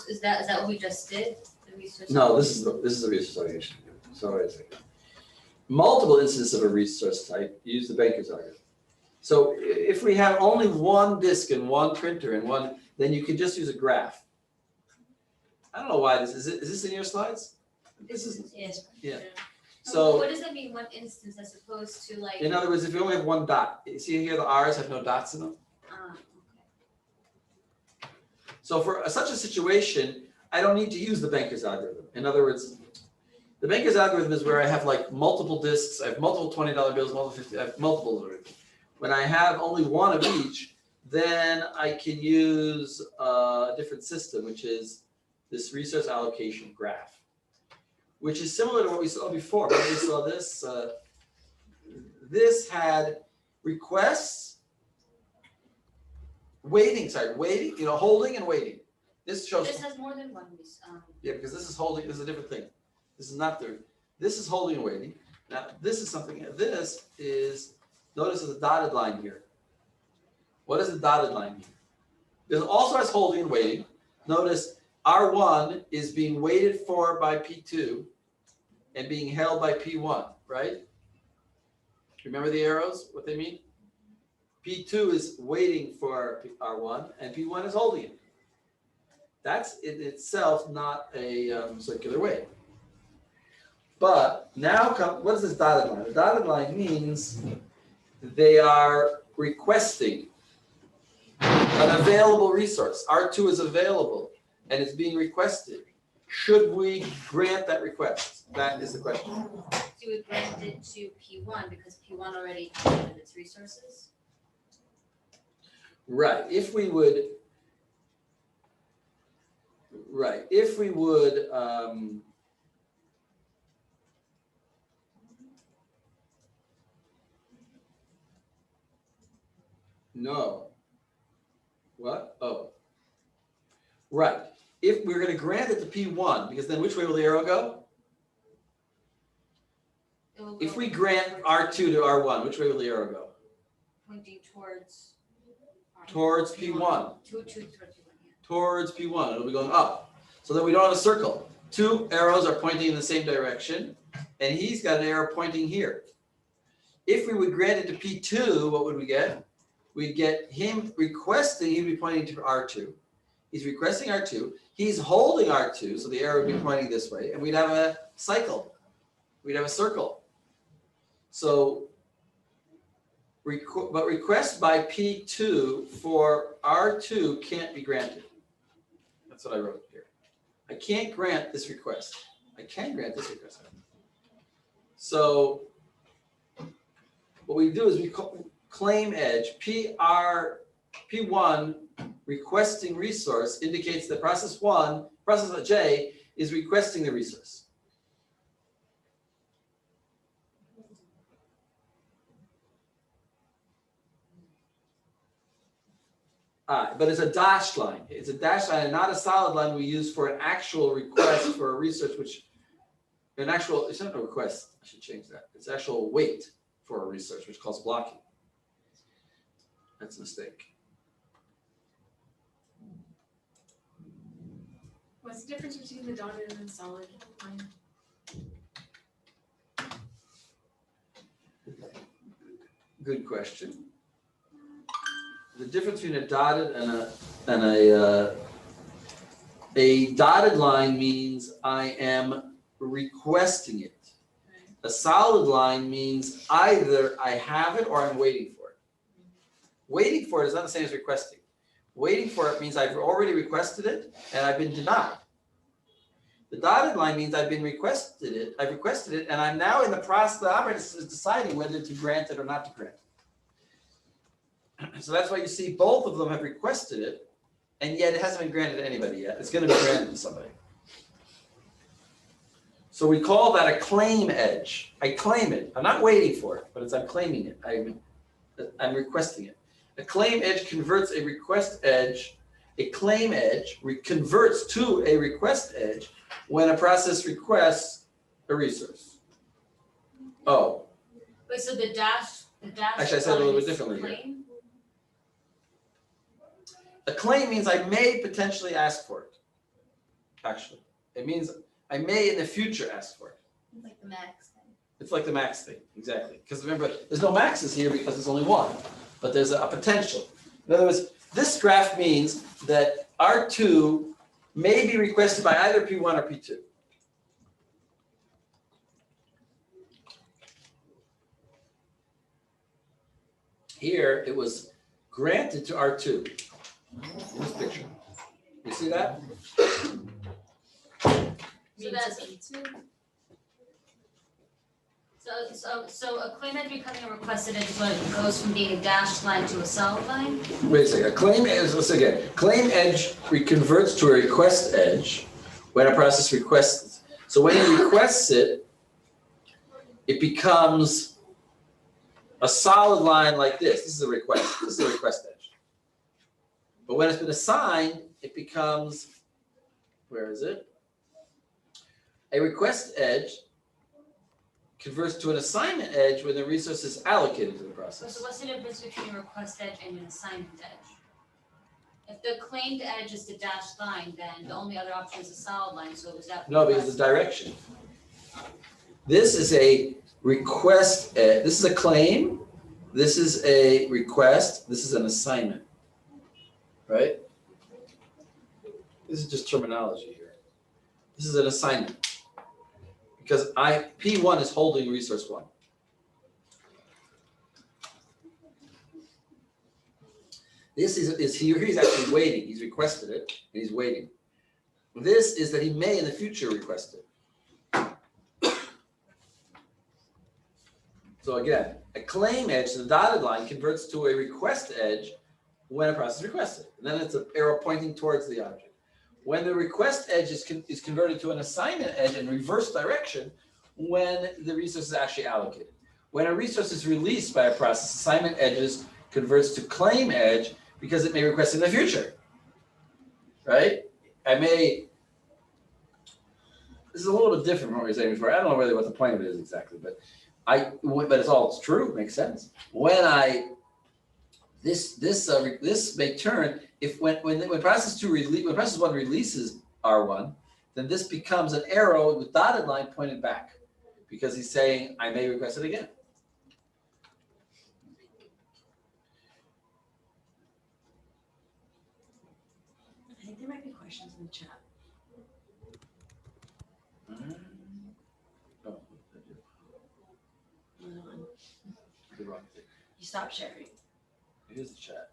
Is that what we just did? The research? No, this is the resource allocation. Sorry a second. Multiple instances of a resource type, use the banker's algorithm. So if we have only 1 disk and 1 printer and 1, then you can just use a graph. I don't know why is this in your slides? This is, Yes. yeah. So So what does that mean, 1 instance as opposed to like? in other words, if you only have 1 dot, you see here the R's have no dots in them? Okay. So for such a situation, I don't need to use the banker's algorithm. In other words, the banker's algorithm is where I have like multiple disks, I have multiple $20 bills, multiple 50, I have multiple of everything. When I have only 1 of each, then I can use a different system, which is this resource allocation graph, which is similar to what we saw before. Remember we saw this, this had requests, waiting, holding and waiting. This shows. This has more than 1, Yeah, because this is holding, this is a different thing. This is not this is holding and waiting. Now, this is something, this is, notice there's a dotted line here. What is the dotted line here? This also has holding and waiting. Notice R1 is being waited for by P2 and being held by P1, right? Remember the arrows, what they mean? P2 is waiting for R1 and P1 is holding it. That's in itself not a circular wave. But now what is this dotted line? The dotted line means they are requesting an available resource. R2 is available and it's being requested. Should we grant that request? That is the question. So you would grant it to P1 because P1 already provided its resources? Right, if we would, no. What? Oh. Right, if we're gonna grant it to P1, because then which way will the arrow go? It will If go we grant R2 to R1, which way will the arrow go? pointing towards. Towards P1. Towards P1, yeah. Towards P1, it'll be going up. So then we don't have a circle. 2 arrows are pointing in the same direction, and he's got an arrow pointing here. If we would grant it to P2, what would we get? We'd get him requesting, he'd be pointing to R2. He's requesting R2, he's holding R2, so the arrow would be pointing this way, and we'd have a cycle. We'd have a circle. So, but request by P2 for R2 can't be granted. That's what I wrote here. I can't grant this request. I can grant this request. So what we do is we claim edge. P1 requesting resource indicates that process J is requesting the resource. But it's a dashed line. It's a dashed line and not a solid line we use for an actual request for a resource, which an actual, it's not a request, I should change that. It's actual wait for a resource, which calls blocking. That's a mistake. What's the difference between the dotted and the solid line? Good question. The difference between a dotted and a dotted line means I am requesting it. A solid line means either I have it or I'm waiting for it. Waiting for it is not the same as requesting. Waiting for it means I've already requested it and I've been denied. The dotted line means I've requested it, and I'm now in the process, the operator is deciding whether to grant it or not to grant it. So that's why you see both of them have requested it, and yet it hasn't been granted to anybody yet. It's going to be granted to somebody. So we call that a claim edge. I claim it. I'm not waiting for it, but I'm claiming it. I'm requesting it. A claim edge converts a request edge. A claim edge converts to a request edge when a process requests a resource. Oh. Wait, so the dash Actually, I said it a little line bit is differently here. claim? A claim means I may potentially ask for it. Actually, it means I may in the future ask for it. Like the max thing. It's like the max thing, exactly. Because remember, there's no maxes here because there's only one, but there's a potential. In other words, this graph means that R2 may be requested by either P1 or P2. Here, it was granted to R2. In this picture. You see that? So that's so a claim edge becoming a requested edge is when it goes from being a dashed line to a solid line? Wait a second. A claim edge, let's again. Claim edge converts to a request edge when a process requests it. So when he requests it, it becomes a solid line like this. This is a request. This is a request edge. But when it's been assigned, it becomes, where is it? A request edge converts to an assignment edge when the resource is allocated to the process. So what's the difference between a request edge and an assignment edge? If the claimed edge is the dashed line, then the only other option is a solid line, so is that? No, because the direction. This is a request, this is a claim, this is a request, this is an assignment, right? This is just terminology here. This is an assignment. Because P1 is holding resource 1. This is here, he's actually waiting. He's requested it, and he's waiting. This is that he may in the future request it. So again, a claim edge, the dotted line, converts to a request edge when a process requests it. And then it's an arrow pointing towards the object. When the request edge is converted to an assignment edge in reverse direction when the resource is actually allocated. When a resource is released by a process, assignment edges converts to claim edge because it may request in the future, right? This is a little bit different from what we were saying before. I don't know really what the point of it is exactly, but it's true, makes sense. When this may turn if when process 1 releases R1, then this becomes an arrow with dotted line pointed back because he's saying I may request it again. I think there might be questions in the chat. Oh, the wrong thing. You stop sharing. Here's the chat.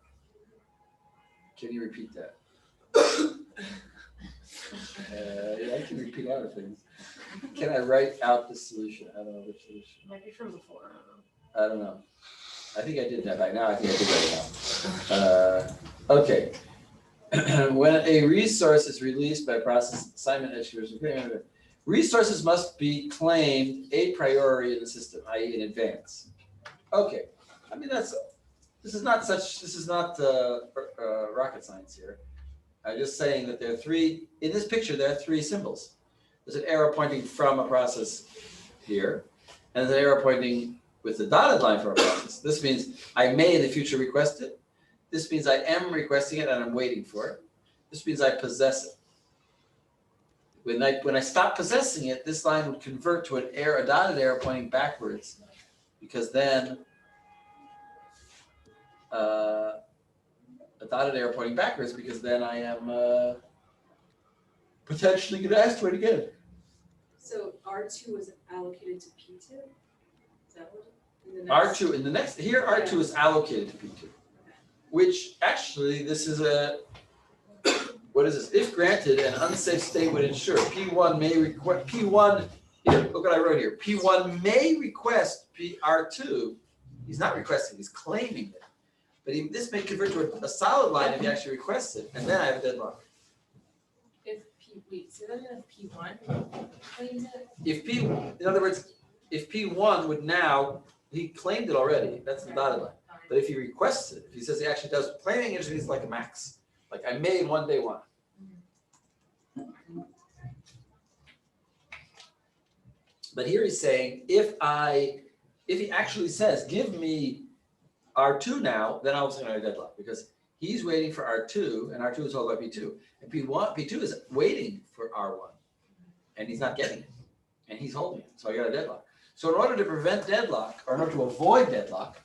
Can you repeat that? Yeah, I can repeat other things. Can I write out the solution? I don't know which solution. Might be from before, I don't know. I think I did that back now. I think I did that now. Okay. When a resource is released by process assignment execution, resources must be claimed a priori in the system, i.e. in advance. Okay. I mean, this is not rocket science here. I'm just saying that there are in this picture, there are 3 symbols. there's an arrow pointing from a process here, and there's an arrow pointing with the dotted line from a process. This means I may in the future request it. This means I am requesting it and I'm waiting for it. This means I possess it. When I stop possessing it, this line would convert to a dotted arrow pointing backwards, because then a dotted arrow pointing backwards, because then I am potentially going to ask for it again. So R2 was allocated to P2? Is that what? In the next- R2 in the next, here R2 is allocated to P2, which actually this is what is this? If granted, an unsafe state would ensure P1 may request, P1, here, look what I wrote here. P1 may request R2. He's not requesting, he's claiming it. But this may convert to a solid line if he actually requests it, and then I have a deadlock. Wait, say that again, if P1 claims it? In other words, if P1 would now, he claimed it already, that's the dotted line. But if he requests it, if he says he actually does, claiming it is like a max. Like I may in one day one. But here he's saying, if he actually says, give me R2 now, then I'll say no deadlock, because he's waiting for R2 and R2 is held by P2. And P2 is waiting for R1 and he's not getting it and he's holding it. So I got a deadlock. So in order to prevent deadlock, or in order to avoid deadlock,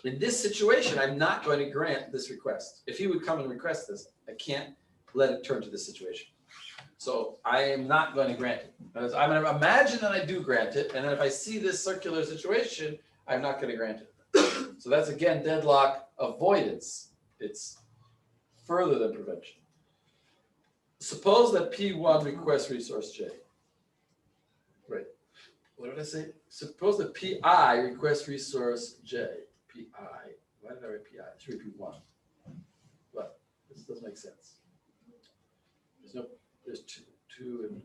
in this situation, I'm not going to grant this request. If he would come and request this, I can't let it turn to this situation. So I am not going to grant it. Because I'm going to imagine that I do grant it, and then if I see this circular situation, I'm not going to grant it. So that's again deadlock avoidance. It's further than prevention. Suppose that P1 requests resource J. Right. What did I say? Suppose that PI requests resource J. PI. Why did I write PI? It should be P1. But this doesn't make sense. There's two and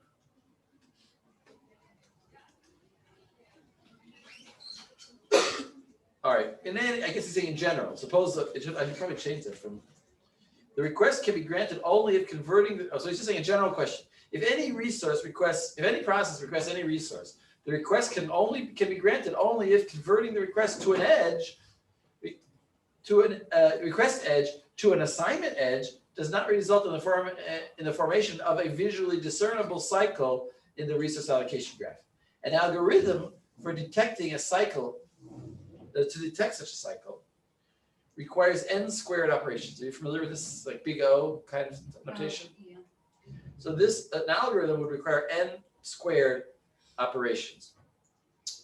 all right. And then I guess he's saying in general. Suppose that I should probably change that from the request can be granted only if converting the, so he's just saying a general question. If any process requests any resource, the request can be granted only if converting the request to an edge, to an request edge to an assignment edge does not result in the formation of a visually discernible cycle in the resource allocation graph. An algorithm for detecting a cycle, to detect such a cycle, requires n squared operations. Are you familiar with this, like big O kind of notation? Yeah. So an algorithm would require n squared operations.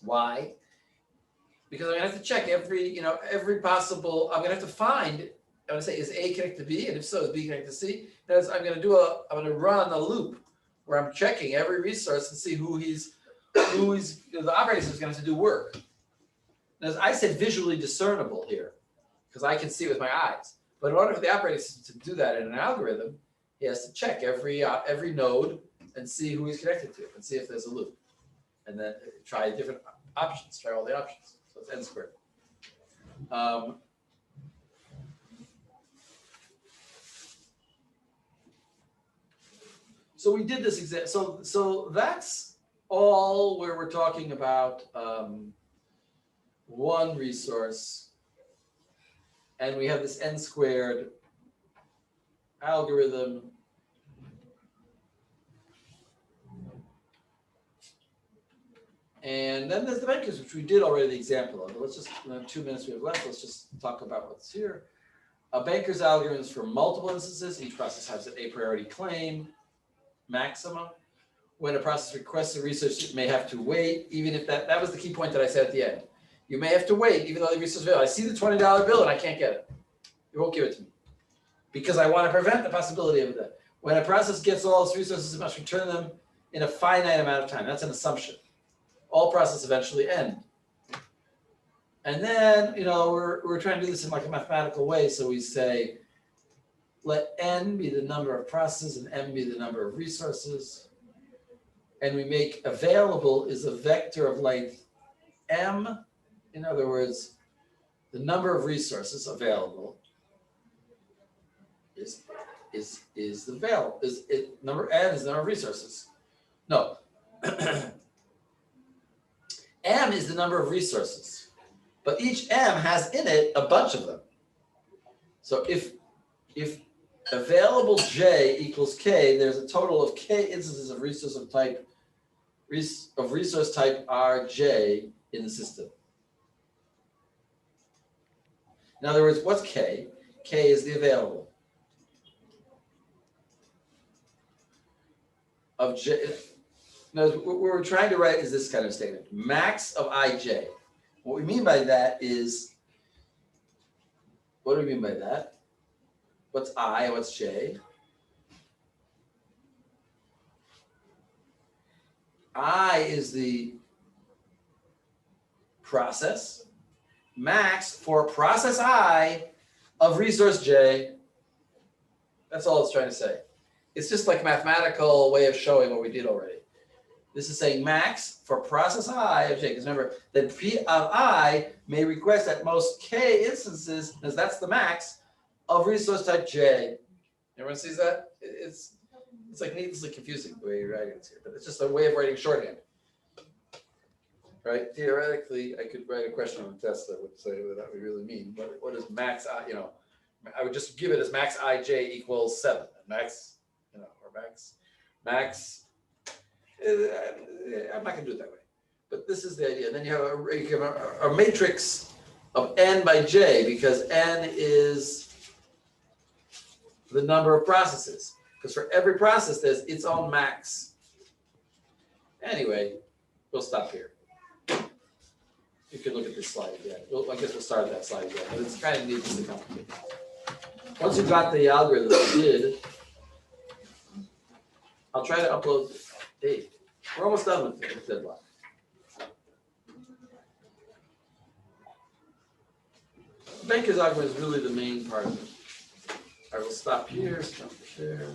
Why? Because I'm gonna have to check every possible, I'm gonna have to find, I'm gonna say, is A connected to B? And if so, is B connected to C? That's, I'm gonna run a loop where I'm checking every resource and see the operating system is gonna have to do work. Now, as I said, visually discernible here, because I can see it with my eyes. But in order for the operating system to do that in an algorithm, he has to check every node and see who he's connected to and see if there's a loop. And then try different options, try all the options. So it's n squared. So we did this example. So that's all where we're talking about one resource. And we have this n squared algorithm. And then there's the bankers, which we did already the example of. Let's just, in the 2 minutes we have left, let's just talk about what's here. A banker's algorithm is for multiple instances. Each process has an a priority claim maximum. When a process requests a resource, it may have to wait, even if that was the key point that I said at the end. You may have to wait, even though the resource is available. I see the $20 bill and I can't get it. You won't give it to me because I want to prevent the possibility of that. When a process gets all its resources, it must return them in a finite amount of time. That's an assumption. All processes eventually end. And then, we're trying to do this in like a mathematical way. So we say, let n be the number of processes and m be the number of resources. And we make available is a vector of length m. In other words, the number of resources available number n is the number of resources. No. M is the number of resources, but each M has in it a bunch of them. So if available J equals K, there's a total of K instances of resource type Rj in the system. In other words, what's K? K is the available of J. Now, what we're trying to write is this kind of statement: max of Ij. What we mean by that is, what do we mean by that? What's I and what's J? I is the process. Max for process I of resource J. That's all it's trying to say. It's just like a mathematical way of showing what we did already. This is saying max for process I of J. Because remember that P of I may request at most K instances, because that's the max, of resource type J. Everyone sees that? It's like needlessly confusing the way you're writing it here, but it's just a way of writing shorthand. Right? Theoretically, I could write a question on a test that would say what that would really mean. What is max I, I would just give it as max Ij equals 7. Max, or max. I'm not going to do it that way. But this is the idea. And then you have a matrix of n by j, because n is the number of processes. Because for every process, there's its own max. Anyway, we'll stop here. You can look at this slide again. I guess we'll start at that slide again, but it's kind of needlessly complicated. Once you got the algorithm you did, I'll try to upload. Hey, we're almost done with Deadlock. Baker's algorithm is really the main part of it. I will stop here, stop the share.